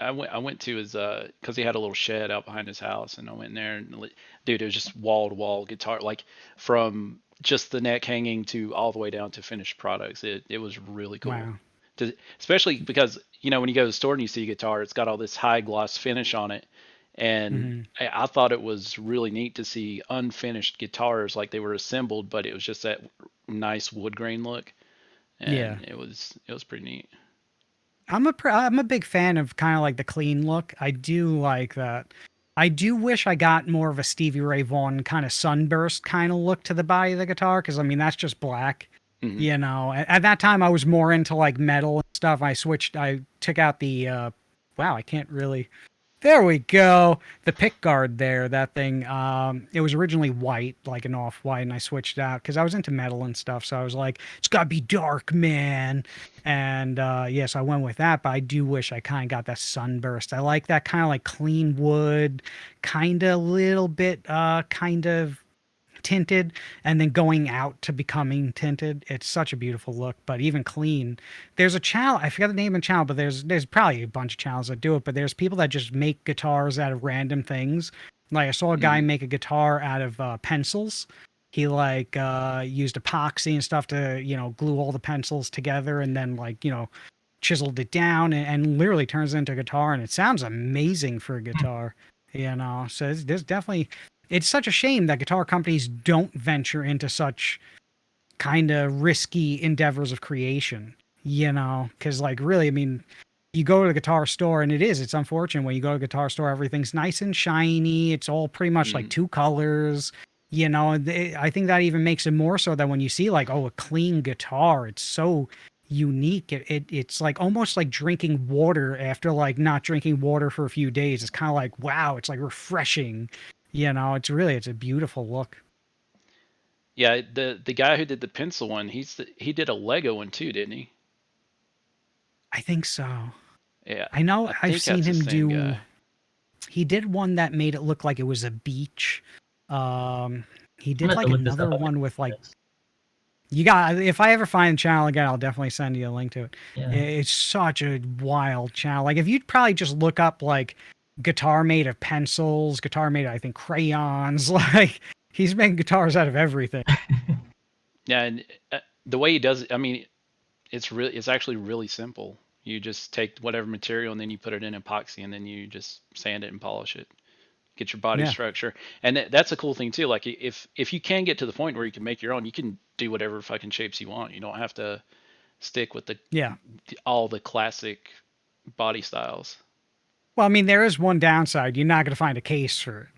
I went to his because he had a little shed out behind his house, and I went in there, and dude, it was just wall to wall guitar, like from just the neck hanging to all the way down to finished products. It was really cool. Wow. Especially because when you go to the store and you see a guitar, it's got all this high gloss finish on it, and I thought it was really neat to see unfinished guitars, like they were assembled, but it was just that nice wood grain look, and it was pretty neat. I'm a big fan of kind of like the clean look. I do like that. I do wish I got more of a Stevie Ray Vaughan kind of sunburst kind of look to the body of the guitar, because I mean that's just black. At that time I was more into like metal and stuff. I took out the wow, I can't really... There we go. The pick guard there, that thing, it was originally white, like an off-white, and I switched out because I was into metal and stuff, so I was like, it's got to be dark, man. And, so I went with that, but I do wish I kind of got that sunburst. I like that kind of like clean wood, kind of little bit, kind of tinted and then going out to becoming tinted. It's such a beautiful look, but even clean. There's a channel, I forget the name of the channel, but there's probably a bunch of channels that do it, but there's people that just make guitars out of random things. Like I saw a guy make a guitar out of pencils. He like used epoxy and stuff to, glue all the pencils together and then like, chiseled it down and literally turns it into a guitar, and it sounds amazing for a guitar. So there's definitely, it's such a shame that guitar companies don't venture into such kind of risky endeavors of creation, because like really, I mean, you go to the guitar store and it's unfortunate when you go to a guitar store, everything's nice and shiny. It's all pretty much like two colors. I think that even makes it more so that when you see like, oh, a clean guitar, it's so unique. It's like almost like drinking water after like not drinking water for a few days. It's kind of like, wow, it's like refreshing. It's a beautiful look. Yeah, the guy who did the pencil one, he did a Lego one too, didn't he? I think so. Yeah, I know. I I've think seen that's the him same do. guy. He did one that made it look like it was a beach. He I'm did gonna have like to look this another up. one with like. If I ever find the channel again, I'll definitely send you a link to it. Yeah. It's such a wild channel. Like if you'd probably just look up like guitar made of pencils, guitar made of, I think, crayons. Like he's making guitars out of everything. Yeah, and the way he does it, I mean, it's actually really simple. You just take whatever material and then you put it in epoxy and then you just sand it and polish it. Get your body Yeah. structure. And that's a cool thing too. Like if you can get to the point where you can make your own, you can do whatever fucking shapes you want. You don't have to stick with Yeah. all the classic body styles. Well, I mean, there is one downside. You're not going to find a case for it.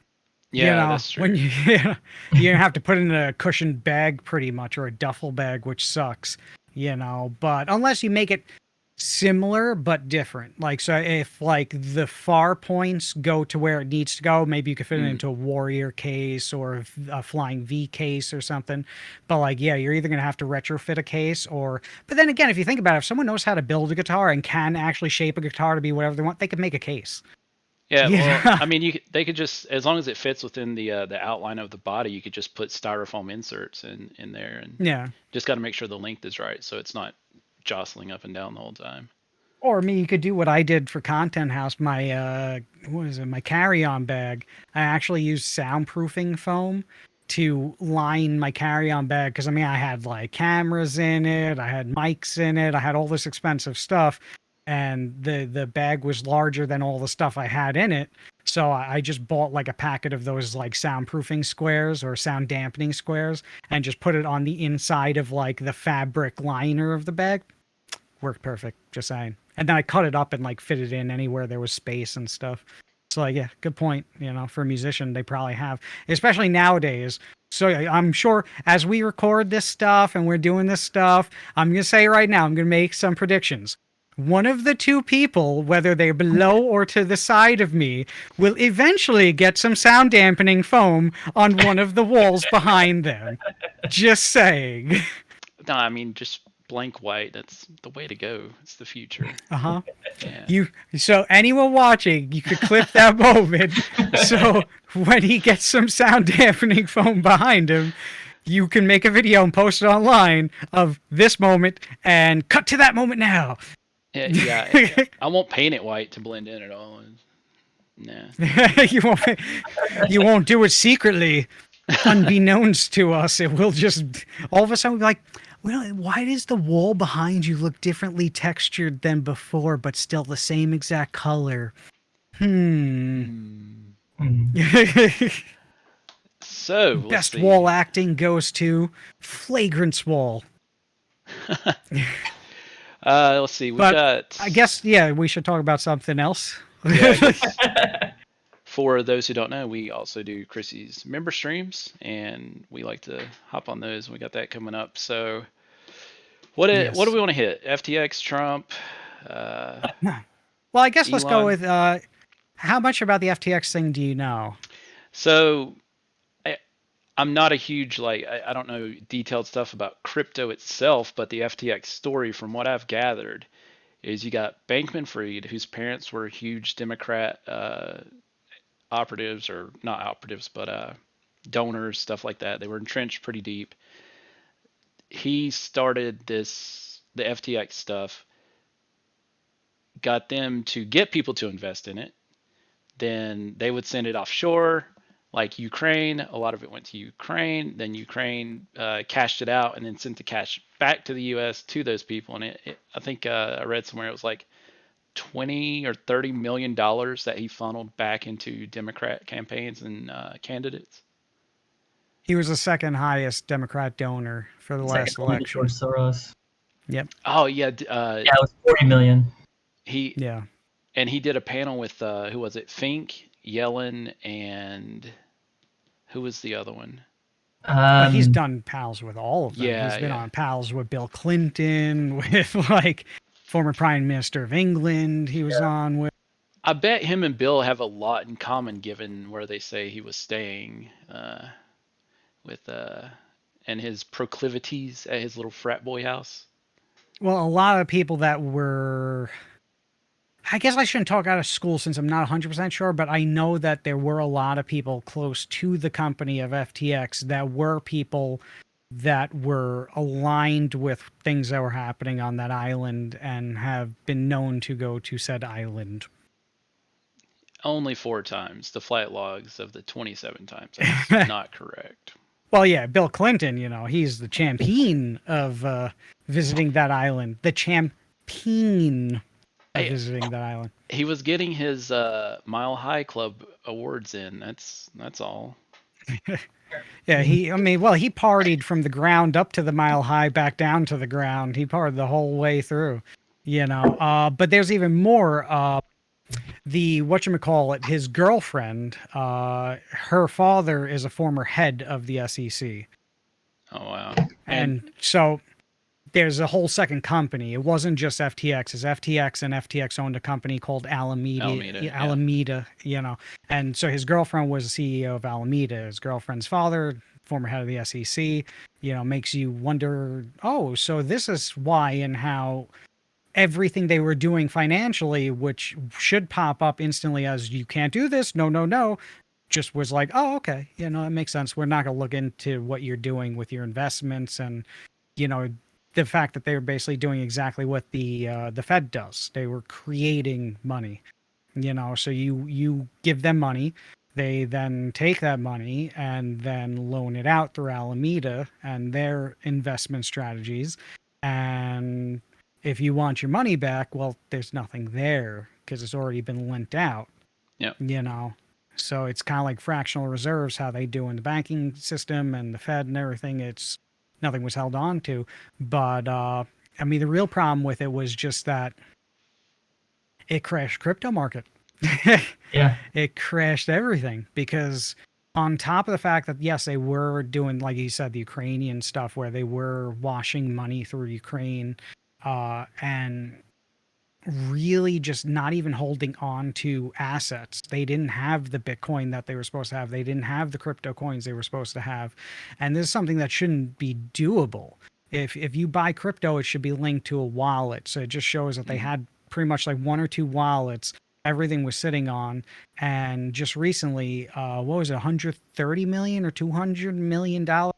Yeah, that's true. When you have to put it in a cushioned bag pretty much, or a duffel bag, which sucks. But unless you make it similar but different, like so if like the far points go to where it needs to go, maybe you could fit it into a warrior case or a flying V case or something. But like, yeah, you're either going to have to retrofit a case but then again, if you think about it, if someone knows how to build a guitar and can actually shape a guitar to be whatever they want, they could make a case. Yeah, well, I mean, they could just, as long as it fits within the outline of the body, you could just put styrofoam inserts in there, and Yeah. just got to make sure the length is right, so it's not jostling up and down the whole time. Or you could do what I did for Content House. My my carry-on bag. I actually used soundproofing foam to line my carry-on bag because I mean I had like cameras in it, I had mics in it, I had all this expensive stuff, and the bag was larger than all the stuff I had in it. So I just bought like a packet of those like soundproofing squares or sound dampening squares and just put it on the inside of like the fabric liner of the bag. Worked perfect, just saying. And then I cut it up and like fit it in anywhere there was space and stuff. So like, yeah, good point. For a musician, they probably have, especially nowadays. So I'm sure as we record this stuff and we're doing this stuff, I'm going to say right now, I'm going to make some predictions. One of the two people, whether they're below or to the side of me, will eventually get some sound dampening foam on one of the walls behind them. Just saying. No, I mean, just blank white. That's the way to go. It's the future. Uh-huh. Yeah. So anyone watching, you could clip that moment. So when he gets some sound dampening foam behind him, you can make a video and post it online of this moment and cut to that moment now. Yeah. I won't paint it white to blend in at all. Nah. You won't do it secretly, unbeknownst to us. It will just all of a sudden be like, well, why does the wall behind you look differently textured than before, but still the same exact color? So best wall acting goes to Flagrant's wall. Let's see. I guess we should talk about something else. For those who don't know, we also do Chrissy's member streams, and we like to hop on those. And we got that coming up. So, what do we want to hit? FTX, Trump. Well, I guess let's go with how much about the FTX thing do you know? So, I'm not a huge I don't know detailed stuff about crypto itself, but the FTX story, from what I've gathered, is you got Bankman-Fried, whose parents were huge Democrat operatives, or not operatives, but donors, stuff like that. They were entrenched pretty deep. He started the FTX stuff, got them to get people to invest in it. Then they would send it offshore, like Ukraine. A lot of it went to Ukraine. Then Ukraine cashed it out and then sent the cash back to the U.S. to those people. And I think I read somewhere it was like 20 or 30 million dollars that he funneled back into Democrat campaigns and candidates. He was the second highest Democrat donor for the last Second only to election. George Soros. Yep. Oh yeah, Yeah, it was 40 million. Yeah. And he did a panel with who was it? Fink, Yellen, and who was the other one? But he's done pals with all of them. Yeah, He's been yeah. on pals with Bill Clinton, with like former Prime Minister of England. He was on with. I bet him and Bill have a lot in common, given where they say he was staying with and his proclivities at his little frat boy house. Well, a lot of people that were. I guess I shouldn't talk out of school since I'm not 100% sure, but I know that there were a lot of people close to the company of FTX that were people that were aligned with things that were happening on that island and have been known to go to said island. Only 4 times. The flight logs of the 27 times. That's not correct. Well, yeah, Bill Clinton, he's the champion of visiting that island. The champion of visiting that island. He was getting his Mile High Club awards in. That's all. Yeah, he partied from the ground up to the Mile High, back down to the ground. He partied the whole way through, But there's even more. His girlfriend, her father is a former head of the SEC. Oh, wow. And so there's a whole second company. It wasn't just FTX. It's FTX, and FTX owned a company called Alameda, And so his girlfriend was the CEO of Alameda. His girlfriend's father, former head of the SEC, makes you wonder, so this is why and how everything they were doing financially, which should pop up instantly as you can't do this, no, just was like, oh, okay, it makes sense. We're not going to look into what you're doing with your investments and, the fact that they were basically doing exactly what the Fed does. They were creating money, so you give them money. They then take that money and then loan it out through Alameda and their investment strategies. And if you want your money back, well, there's nothing there because it's already been lent out. Yeah. So it's kind of like fractional reserves, how they do in the banking system and the Fed and everything. It's nothing was held on to. But the real problem with it was just that it crashed crypto market. Yeah. It crashed everything because on top of the fact that, yes, they were doing, like you said, the Ukrainian stuff where they were washing money through Ukraine and really just not even holding on to assets. They didn't have the Bitcoin that they were supposed to have. They didn't have the crypto coins they were supposed to have. And this is something that shouldn't be doable. If you buy crypto, it should be linked to a wallet. So it just shows that they had pretty much like 1 or 2 wallets everything was sitting on. And just recently, what was it, 130 million or 200 million dollars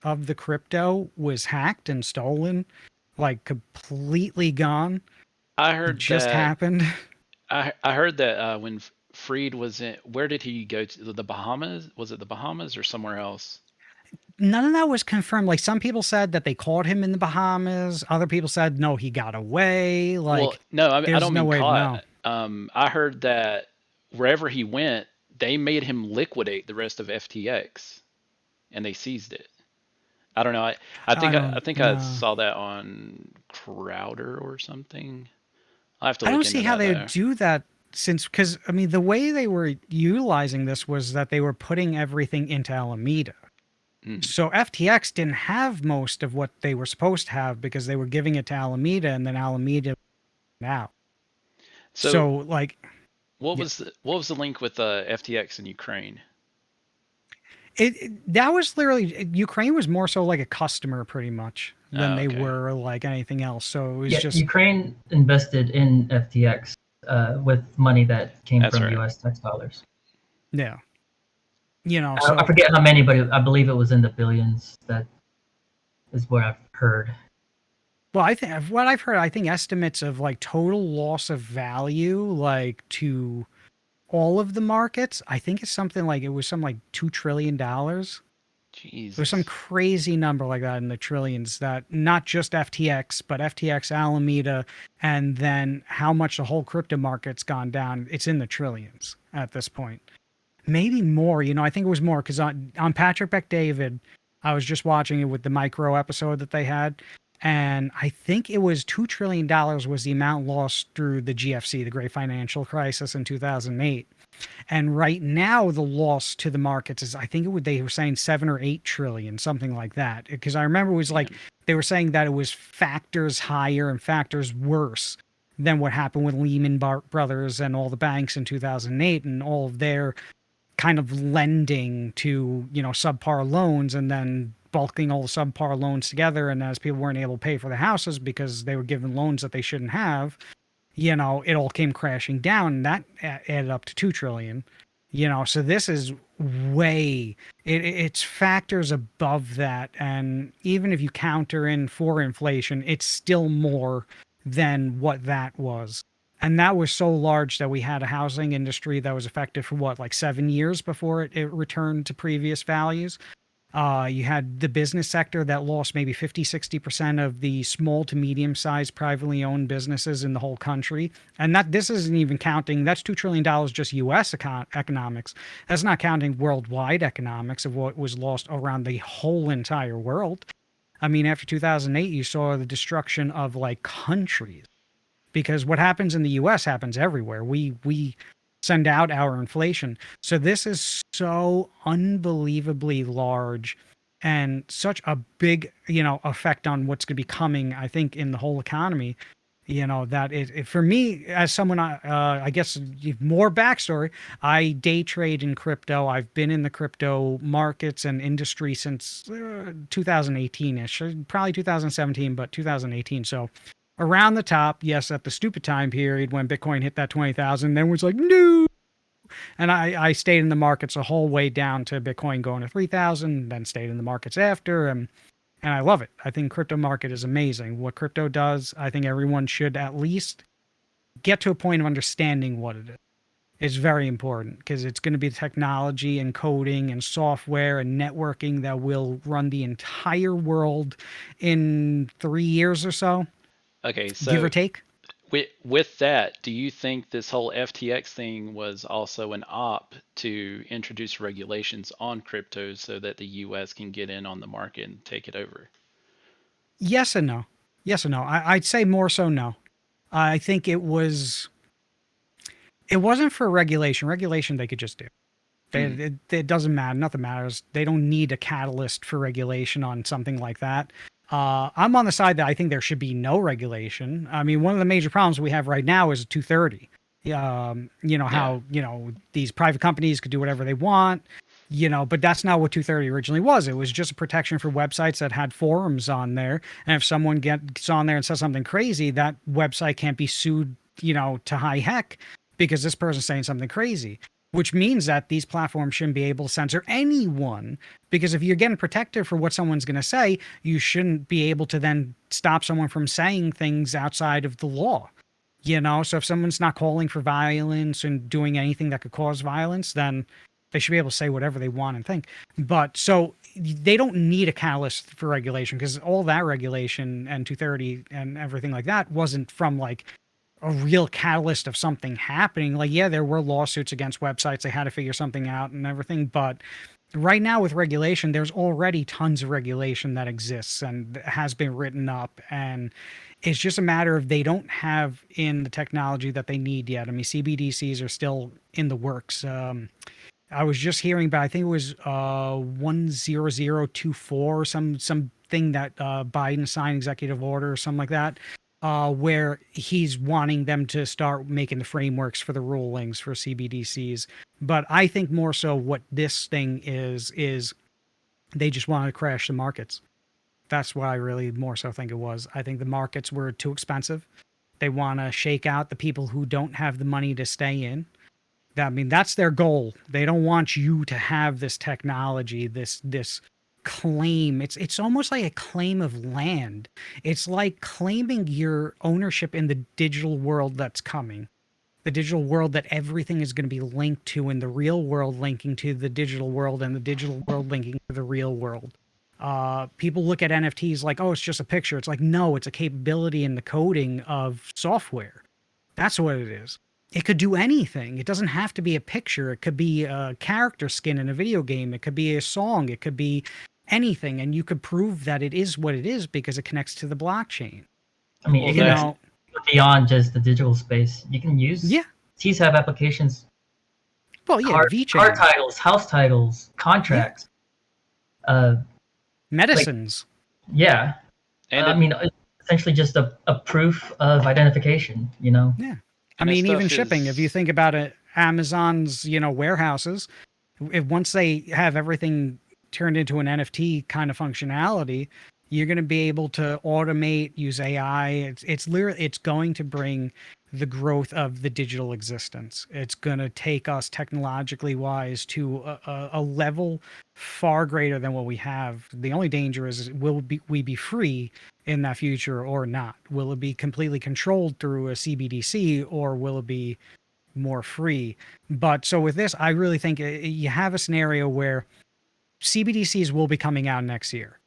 of the crypto was hacked and stolen, like completely gone. I heard it just that happened. I heard that when Freed was in, where did he go to? The Bahamas? Was it the Bahamas or somewhere else? None of that was confirmed. Like some people said that they caught him in the Bahamas. Other people said no, he got away. Like, well, no, I there's don't no mean way to caught. know. I heard that wherever he went, they made him liquidate the rest of FTX, and they seized it. I don't know. I think I saw that on Crowder or something. I have to look I don't into see how that, they though. would do that because the way they were utilizing this was that they were putting everything into Alameda. So FTX didn't have most of what they were supposed to have because they were giving it to Alameda and then Alameda out. So like, what was the link with FTX in Ukraine? That was literally Ukraine was more so like a customer pretty much than they were like anything else. So it was just Ukraine invested in FTX with money that came from U.S. tax dollars. Yeah. So I forget how many, but I believe it was in the billions. That is what I've heard. well, I think what I've heard, I think estimates of like total loss of value, like to all of the markets, I think it's something like it was some like $2 trillion. There's some Jesus. crazy number like that in the trillions, that not just FTX, but FTX, Alameda, and then how much the whole crypto market's gone down. It's in the trillions at this point. Maybe more, I think it was more because on Patrick Bet David, I was just watching it with the micro episode that they had. And I think it was $2 trillion was the amount lost through the GFC, the Great Financial Crisis in 2008. And right now, the loss to the markets is, I think they were saying 7 or 8 trillion, something like that. Because I remember it was like Damn. they were saying that it was factors higher and factors worse than what happened with Lehman Brothers and all the banks in 2008 and all of their kind of lending to, subpar loans, and then bulking all the subpar loans together. And as people weren't able to pay for the houses because they were given loans that they shouldn't have, it all came crashing down, and that added up to 2 trillion. So this is it's factors above that. And even if you counter in for inflation, it's still more than what that was. And that was so large that we had a housing industry that was affected for what, like 7 years before it returned to previous values. You had the business sector that lost maybe 50-60% of the small to medium sized privately owned businesses in the whole country. And this isn't even counting, that's $2 trillion just US economics. That's not counting worldwide economics of what was lost around the whole entire world. I mean, after 2008, you saw the destruction of like countries, because what happens in the US happens everywhere. We send out our inflation. So this is so unbelievably large and such a big, effect on what's going to be coming, I think, in the whole economy. That for me, as someone, I guess more backstory, I day trade in crypto. I've been in the crypto markets and industry since 2018-ish, probably 2017, but 2018. So around the top, yes, at the stupid time period when Bitcoin hit that 20,000, then was like, no. And I stayed in the markets the whole way down to Bitcoin going to 3,000, then stayed in the markets after. And I love it. I think crypto market is amazing. What crypto does, I think everyone should at least get to a point of understanding what it is. It's very important because it's going to be technology and coding and software and networking that will run the entire world in 3 years or so, Okay, give or so take. with that, do you think this whole FTX thing was also an op to introduce regulations on cryptos so that the US can get in on the market and take it over? Yes and no. Yes and no. I'd say more so no. I think it wasn't for regulation. Regulation they could just do. Hmm. It doesn't matter. Nothing matters. They don't need a catalyst for regulation on something like that. I'm on the side that I think there should be no regulation. I mean, one of the major problems we have right now is 230. Yeah. How, these private companies could do whatever they want, but that's not what 230 originally was. It was just a protection for websites that had forums on there. And if someone gets on there and says something crazy, that website can't be sued, to high heck because this person's saying something crazy, which means that these platforms shouldn't be able to censor anyone, because if you're getting protected for what someone's going to say, you shouldn't be able to then stop someone from saying things outside of the law. So if someone's not calling for violence and doing anything that could cause violence, then they should be able to say whatever they want and think. But so they don't need a catalyst for regulation, because all that regulation and 230 and everything like that wasn't from like a real catalyst of something happening. Like, yeah, there were lawsuits against websites. They had to figure something out and everything. But right now with regulation, there's already tons of regulation that exists and has been written up. And it's just a matter of they don't have in the technology that they need yet. I mean, CBDCs are still in the works. I was just hearing about, I think it was 10024, something that Biden signed, executive order or something like that, where he's wanting them to start making the frameworks for the rulings for CBDCs. But I think more so what this thing is they just want to crash the markets. That's what I really more so think it was. I think the markets were too expensive. They want to shake out the people who don't have the money to stay in. I mean, that's their goal. They don't want you to have this technology, this claim. It's almost like a claim of land. It's like claiming your ownership in the digital world that's coming. The digital world that everything is going to be linked to, in the real world linking to the digital world, and the digital world linking to the real world. People look at NFTs like, oh, it's just a picture. It's like, no, it's a capability in the coding of software. That's what it is. It could do anything. It doesn't have to be a picture. It could be a character skin in a video game. It could be a song. It could be anything. And you could prove that it is what it is because it connects to the blockchain. I mean, Well, it You can know, go beyond just the digital space. You can use yeah. T's have applications, Well, yeah, car VeChain, titles, house titles, contracts. medicines. Yeah. And I mean, it's essentially just a proof of identification, you know? Yeah. I and that mean, even stuff shipping, if you is think about it, Amazon's, warehouses, if once they have everything turned into an NFT kind of functionality, you're going to be able to automate, use AI. It's literally, it's going to bring the growth of the digital existence. It's going to take us technologically wise to a level far greater than what we have. The only danger is, we be free in that future or not? Will it be completely controlled through a CBDC, or will it be more free? But so with this, I really think you have a scenario where CBDCs will be coming out next year.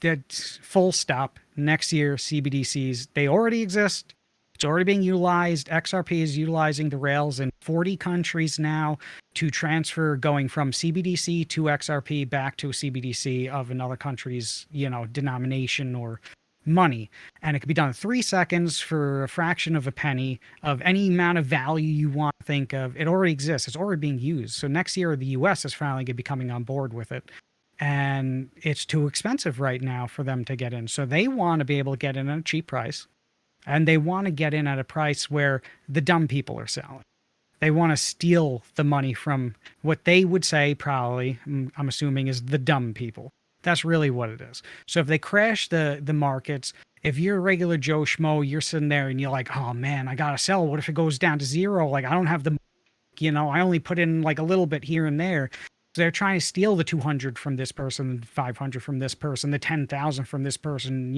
That's full stop. Next year, CBDCs, they already exist. It's already being utilized. XRP is utilizing the rails in 40 countries now to transfer going from CBDC to XRP back to a CBDC of another country's, denomination or money. And it can be done in 3 seconds for a fraction of a penny of any amount of value you want to think of. It already exists. It's already being used. So next year, the US is finally going to be coming on board with it. And it's too expensive right now for them to get in. So they want to be able to get in at a cheap price. And they want to get in at a price where the dumb people are selling. They want to steal the money from what they would say, probably, I'm assuming, is the dumb people. That's really what it is. So if they crash the markets, if you're a regular Joe Schmo, you're sitting there and you're like, oh man, I got to sell. What if it goes down to zero? Like, I don't have the, I only put in like a little bit here and there. So they're trying to steal the 200 from this person, the 500 from this person, the 10,000 from this person,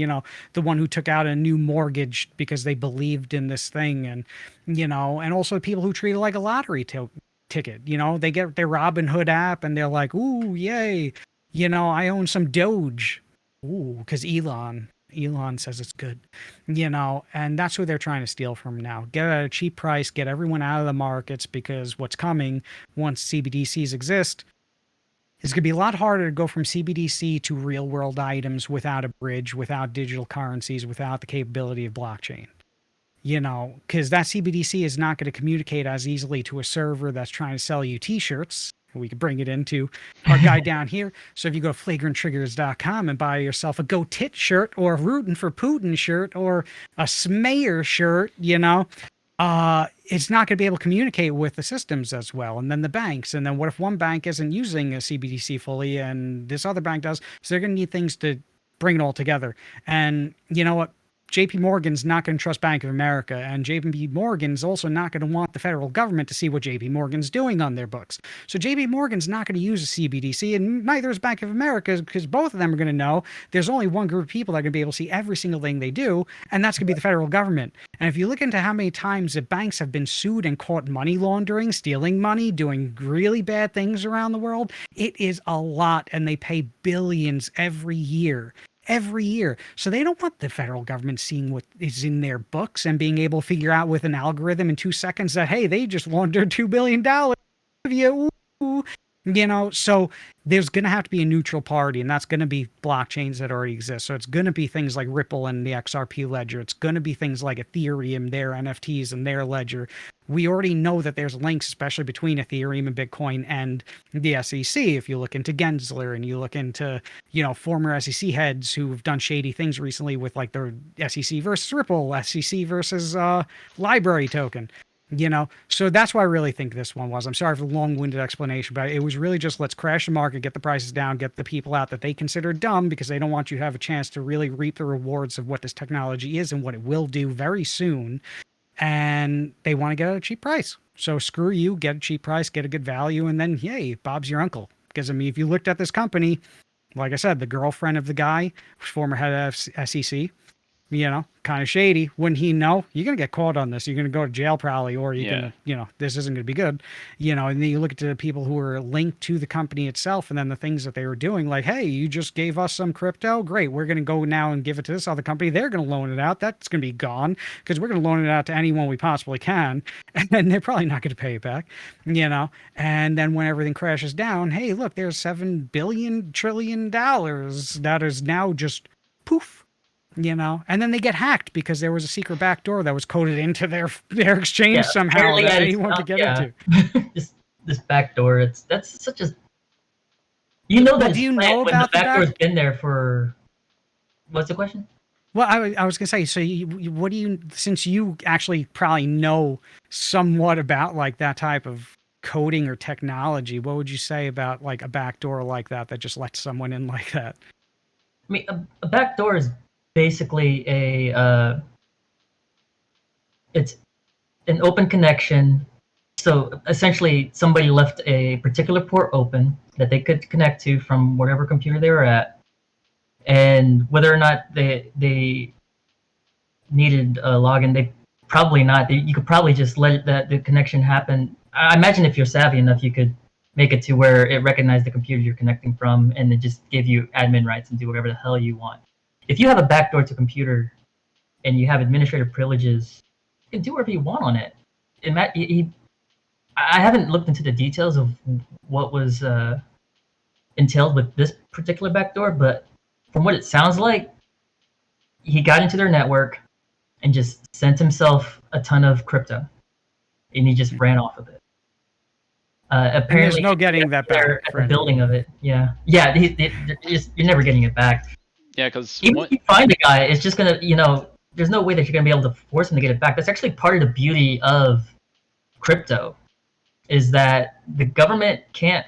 the one who took out a new mortgage because they believed in this thing. And, and also people who treat it like a lottery ticket, they get their Robinhood app and they're like, ooh, yay. I own some Doge. Ooh, because Elon says it's good, and that's who they're trying to steal from now. Get it at a cheap price, get everyone out of the markets, because what's coming once CBDCs exist, it's going to be a lot harder to go from CBDC to real world items without a bridge, without digital currencies, without the capability of blockchain. Because that CBDC is not going to communicate as easily to a server that's trying to sell you t-shirts. We could bring it into our guy down here. So if you go to flagranttriggers.com and buy yourself a Go Tit shirt, or a Rootin' for Putin shirt, or a Smayer shirt, it's not going to be able to communicate with the systems as well. And then the banks. And then what if one bank isn't using a CBDC fully and this other bank does? So they're going to need things to bring it all together. And you know what? JP Morgan's not going to trust Bank of America, and JP Morgan's also not going to want the federal government to see what JP Morgan's doing on their books. So JP Morgan's not going to use a CBDC, and neither is Bank of America, because both of them are going to know there's only one group of people that are going to be able to see every single thing they do, and that's going to be the federal government. And if you look into how many times that banks have been sued and caught money laundering, stealing money, doing really bad things around the world, it is a lot, and they pay billions every year. So they don't want the federal government seeing what is in their books and being able to figure out with an algorithm in 2 seconds that, hey, they just laundered $2 billion. So there's going to have to be a neutral party, and that's going to be blockchains that already exist. So it's going to be things like Ripple and the XRP ledger. It's going to be things like Ethereum, their NFTs and their ledger. We already know that there's links, especially between Ethereum and Bitcoin and the SEC. If you look into Gensler and you look into, former SEC heads who've done shady things recently with like their SEC versus Ripple, SEC versus library token. So that's why I really think this one was. I'm sorry for the long-winded explanation, but it was really just, let's crash the market, get the prices down, get the people out that they consider dumb, because they don't want you to have a chance to really reap the rewards of what this technology is and what it will do very soon. And they want to get at a cheap price. So screw you, get a cheap price, get a good value, and then, yay, Bob's your uncle. Because, I mean, if you looked at this company, like I said, the girlfriend of the guy, former head of SEC, kind of shady. Wouldn't he know? You're going to get caught on this. You're going to go to jail probably, or you're going to, this isn't going to be good. And then you look at the people who are linked to the company itself and then the things that they were doing, like, hey, you just gave us some crypto. Great. We're going to go now and give it to this other company. They're going to loan it out. That's going to be gone because we're going to loan it out to anyone we possibly can. And they're probably not going to pay it back, And then when everything crashes down, hey, look, there's $7 billion trillion that is now just poof. And then they get hacked because there was a secret backdoor that was coded into their exchange somehow that anyone could get into. this backdoor, that's such a that do you know about the backdoor's been there for? What's the question? Well, I was gonna say, so what do you, since you actually probably know somewhat about like that type of coding or technology, what would you say about like a backdoor like that just lets someone in like that? I mean, a backdoor is basically it's an open connection. So essentially somebody left a particular port open that they could connect to from whatever computer they were at, and whether or not they needed a login, they probably not. You could probably just let the connection happen. I imagine if you're savvy enough, you could make it to where it recognized the computer you're connecting from and then just give you admin rights and do whatever the hell you want. If you have a backdoor to a computer and you have administrative privileges, you can do whatever you want on it. I haven't looked into the details of what was entailed with this particular backdoor, but from what it sounds like, he got into their network and just sent himself a ton of crypto, and he just ran off of it. Apparently, there's no getting that back. At the building of it, yeah. You're never getting it back. Yeah, because even if you find a guy, it's just gonna, there's no way that you're gonna be able to force him to get it back. That's actually part of the beauty of crypto, is that the government can't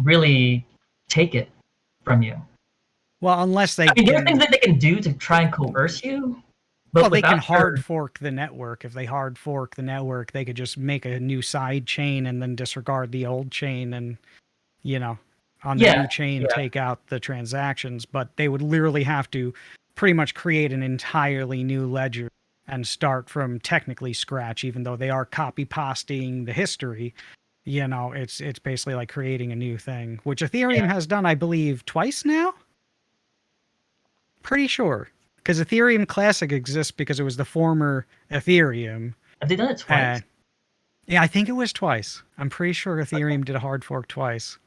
really take it from you. Well, unless they there are things that they can do to try and coerce you. But they can hard fork the network. If they hard fork the network, they could just make a new side chain and then disregard the old chain and, on the new chain, take out the transactions. But they would literally have to pretty much create an entirely new ledger and start from technically scratch, even though they are copy pasting the history. It's basically like creating a new thing, which Ethereum has done, I believe, twice now. Pretty sure. Because Ethereum Classic exists because it was the former Ethereum. Have they done it twice? Yeah, I think it was twice. I'm pretty sure Ethereum did a hard fork twice.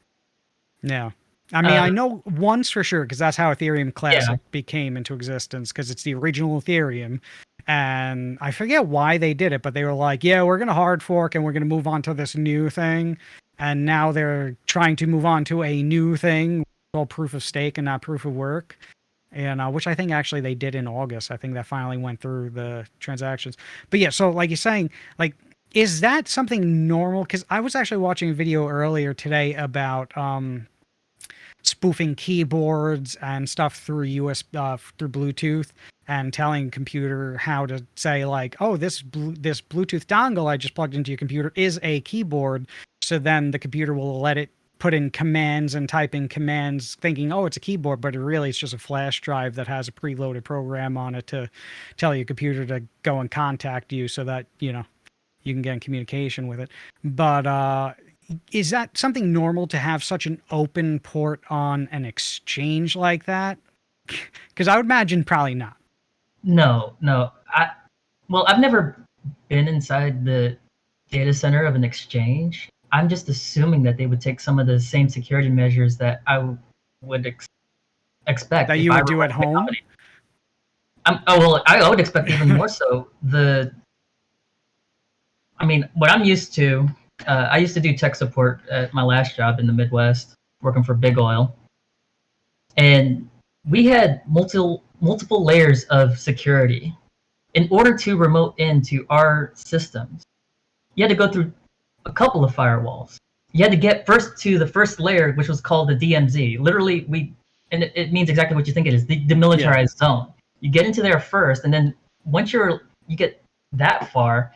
Yeah. I mean, I know once for sure, because that's how Ethereum Classic became into existence, because it's the original Ethereum. And I forget why they did it, but they were like, yeah, we're going to hard fork and we're going to move on to this new thing. And now they're trying to move on to a new thing called proof of stake and not proof of work. And which I think actually they did in August. I think that finally went through the transactions. But yeah, so like you're saying, like, is that something normal? Because I was actually watching a video earlier today about spoofing keyboards and stuff through through Bluetooth, and telling computer how to say like, oh, this Bluetooth dongle I just plugged into your computer is a keyboard. So then the computer will let it put in commands and type in commands thinking, oh, it's a keyboard, but it's just a flash drive that has a preloaded program on it to tell your computer to go and contact you so that, you can get in communication with it. But is that something normal to have such an open port on an exchange like that? Because I would imagine probably not. No. I've never been inside the data center of an exchange. I'm just assuming that they would take some of the same security measures that I would expect. That you would do at home? I would expect even more so. What I'm used to, I used to do tech support at my last job in the Midwest, working for Big Oil. And we had multiple layers of security. In order to remote into our systems, you had to go through a couple of firewalls. You had to get first to the first layer, which was called the DMZ. Literally, it means exactly what you think it is, the demilitarized zone. You get into there first, and then once you get that far,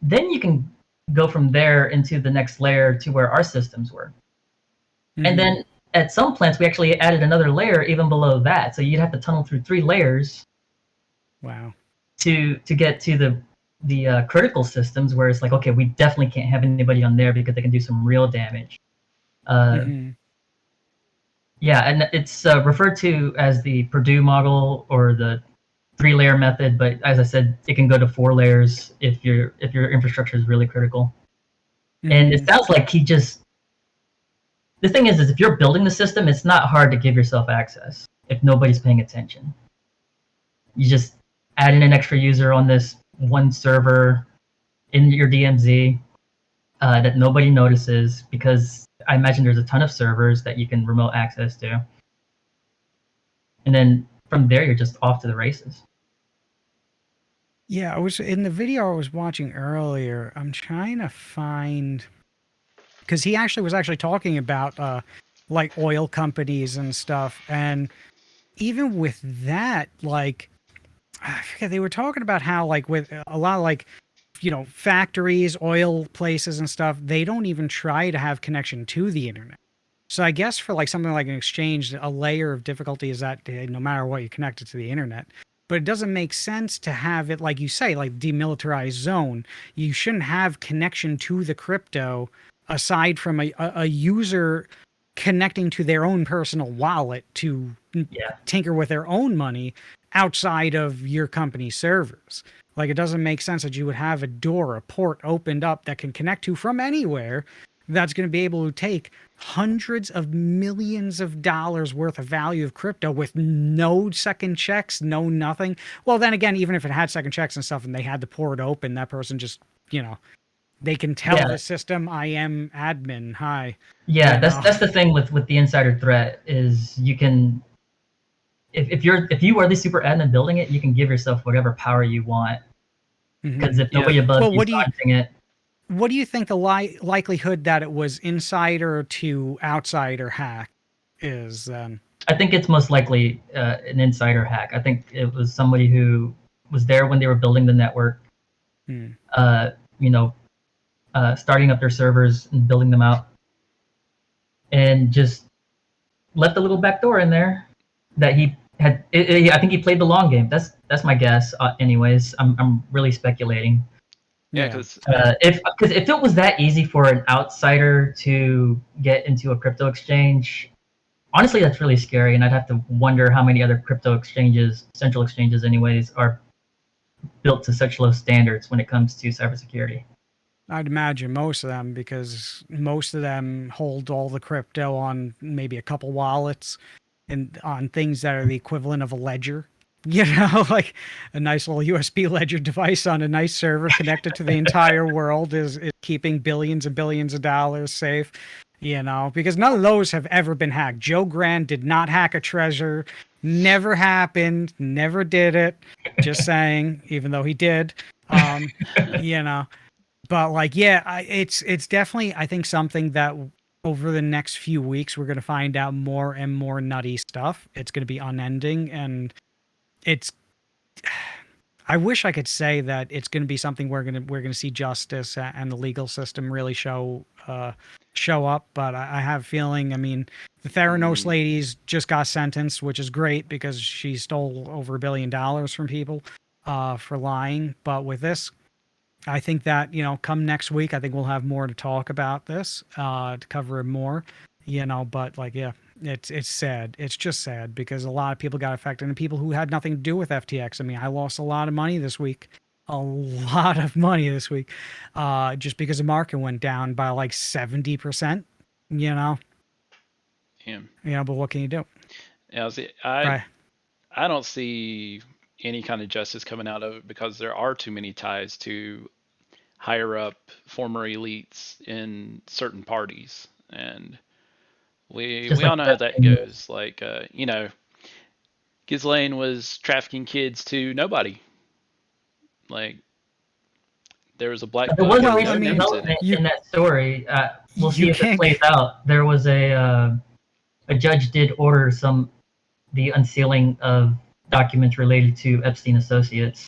then you can go from there into the next layer to where our systems were. And then at some plants, we actually added another layer even below that. So you'd have to tunnel through 3 layers. Wow. To get to the critical systems where it's like, okay, we definitely can't have anybody on there because they can do some real damage. Yeah, and it's referred to as the Purdue model or the 3-layer method, but as I said, it can go to 4 layers if your infrastructure is really critical. And it sounds like he just. The thing is if you're building the system, it's not hard to give yourself access if nobody's paying attention. You just add in an extra user on this one server in your DMZ that nobody notices, because I imagine there's a ton of servers that you can remote access to. And then from there, you're just off to the races. Yeah, I was in the video I was watching earlier. I'm trying to find, because he was actually talking about like oil companies and stuff, and even with that, like I forget, they were talking about how like with a lot of like factories, oil places and stuff, they don't even try to have connection to the internet. So I guess for like something like an exchange, a layer of difficulty is that no matter what, you connect it to the internet. But it doesn't make sense to have it, like you say, like demilitarized zone. You shouldn't have connection to the crypto aside from a user connecting to their own personal wallet to tinker with their own money outside of your company's servers. Like, it doesn't make sense that you would have a door, a port opened up that can connect to from anywhere that's going to be able to take hundreds of millions of dollars worth of value of crypto with no second checks, no nothing. Well, then again, even if it had second checks and stuff and they had the port open, that person just, they can tell the system, I am admin, hi. Yeah, that's the thing with the insider threat is you can, if you are the super admin building it, you can give yourself whatever power you want. Because if nobody above you is launching it. What do you think the likelihood that it was insider to outsider hack is then? I think it's most likely an insider hack. I think it was somebody who was there when they were building the network, starting up their servers and building them out, and just left a little backdoor in there that he had. I think he played the long game. That's my guess. Anyways, I'm really speculating. Yeah, because if it was that easy for an outsider to get into a crypto exchange, honestly, that's really scary, and I'd have to wonder how many other crypto exchanges, central exchanges anyways, are built to such low standards when it comes to cybersecurity. I'd imagine most of them, because most of them hold all the crypto on maybe a couple wallets and on things that are the equivalent of a ledger. Like a nice little USB ledger device on a nice server connected to the entire world is keeping billions and billions of dollars safe, because none of those have ever been hacked. Joe Grant did not hack a treasure. Never happened. Never did it. Just saying, even though he did, but like, it's definitely, I think, something that over the next few weeks, we're going to find out more and more nutty stuff. It's going to be unending, and I wish I could say that it's going to be something we're going to see justice and the legal system really show up, but I have a feeling, the Theranos ladies just got sentenced, which is great because she stole over $1 billion from people for lying. But with this, I think that, come next week, I think we'll have more to talk about this, to cover it more, but like, yeah. It's sad. It's just sad because a lot of people got affected, and people who had nothing to do with FTX. I lost a lot of money this week. Just because the market went down by like 70%, Yeah. But what can you do? Yeah, I don't see any kind of justice coming out of it because there are too many ties to higher up former elites in certain parties, and we all know how that goes. Like, Ghislaine was trafficking kids to nobody. Like, there was a black book. There was a recent development in that story. We'll see if it plays out. There was a judge did order the unsealing of documents related to Epstein Associates.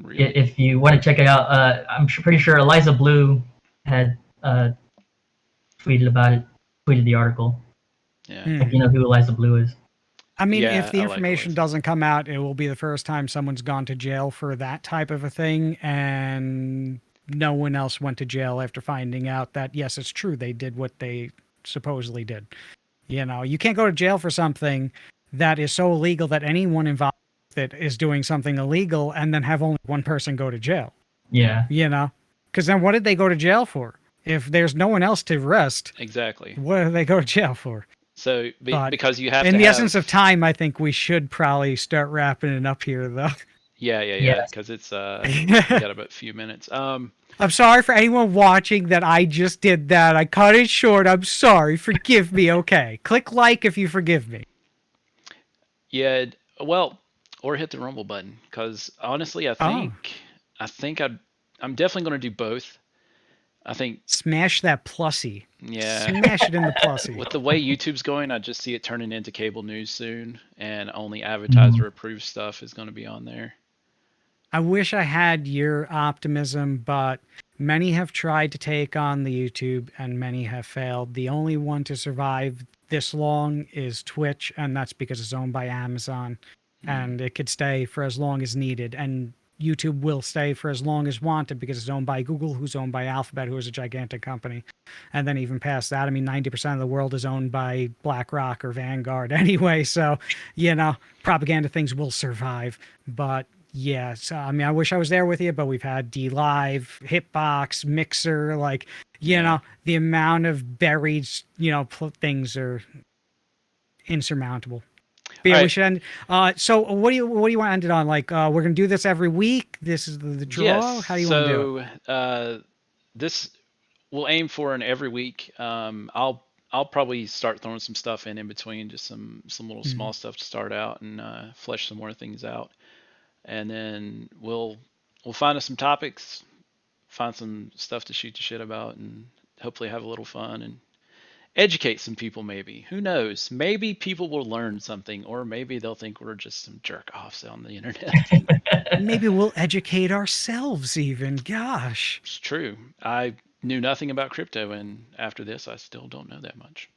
Really? If you want to check it out, I'm pretty sure Eliza Blue had tweeted about it, tweeted the article. Yeah. If you know who Eliza Blue is. I mean, Yeah, if the I like information Eliza. doesn't come out, it will be the first time someone's gone to jail for that type of a thing, and no one else went to jail after finding out that, yes, it's true, they did what they supposedly did. You know, you can't go to jail for something that is so illegal that anyone involved with it is doing something illegal and then have only one person go to jail. Yeah. You know? Because then what did they go to jail for? If there's no one else to arrest, Exactly. what do they go to jail for? So But because you have in to the have, essence of time, I think we should probably start wrapping it up here, though. yeah, because it's we got about a few minutes. I'm sorry for anyone watching that I just did that. I cut it short. I'm sorry. Forgive me. Okay. Click like if you forgive me. Yeah, well, or hit the Rumble button, because honestly, I think I'm definitely going to do both. I think, Smash that plussy. yeah, Smash it in the plussy. with the way YouTube's going, I just see it turning into cable news soon, and only advertiser approved stuff is going to be on there. I wish I had your optimism, but many have tried to take on the YouTube and many have failed. The only one to survive this long is Twitch, and that's because it's owned by Amazon, and it could stay for as long as needed. And YouTube will stay for as long as wanted because it's owned by Google, who's owned by Alphabet, who is a gigantic company. And then even past that, I mean, 90% of the world is owned by BlackRock or Vanguard anyway. So, you know, propaganda things will survive. But yeah, so I mean, I wish I was there with you, but we've had D Live, Hitbox, Mixer, like, you know, the amount of buried, you know, things are insurmountable. But yeah, All we right. should end. So what do you want to end it on? Like, we're gonna do this every week. This is the draw. Yes. How do you want to do it? So this we'll aim for an every week. I'll probably start throwing some stuff in between, just some little small stuff to start out and flesh some more things out, and then we'll find us some topics, find some stuff to shoot the shit about, and hopefully have a little fun and educate some people. Maybe, who knows, maybe people will learn something, or maybe they'll think we're just some jerk offs on the internet. Maybe we'll educate ourselves even. Gosh. It's true. I knew nothing about crypto, and after this I still don't know that much.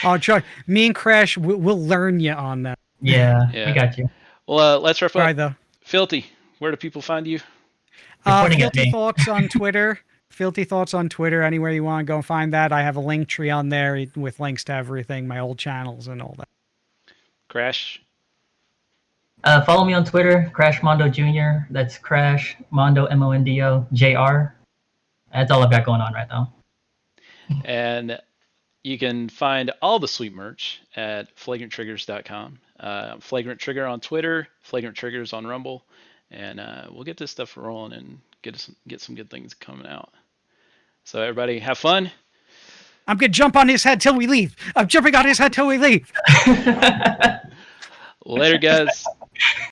Oh, Chuck, me and Crash, we'll learn you on that. Yeah, Yeah. we got you. Well, let's wrap All up. right, though. Filthy, where do people find you? You're pointing at Filthy me. Thoughts on Twitter. Filthy Thoughts on Twitter. Anywhere you want to go and find that. I have a link tree on there with links to everything, my old channels and all that. Crash. Follow me on Twitter, Crash Mondo Jr. That's Crash Mondo Mondo Jr. That's all I've got going on right now. And you can find all the sweet merch at flagranttriggers.com. Flagrant Trigger on Twitter, Flagrant Triggers on Rumble, and we'll get this stuff rolling and get some good things coming out. So everybody, have fun. I'm gonna jump on his head till we leave. I'm jumping on his head till we leave. Later, guys.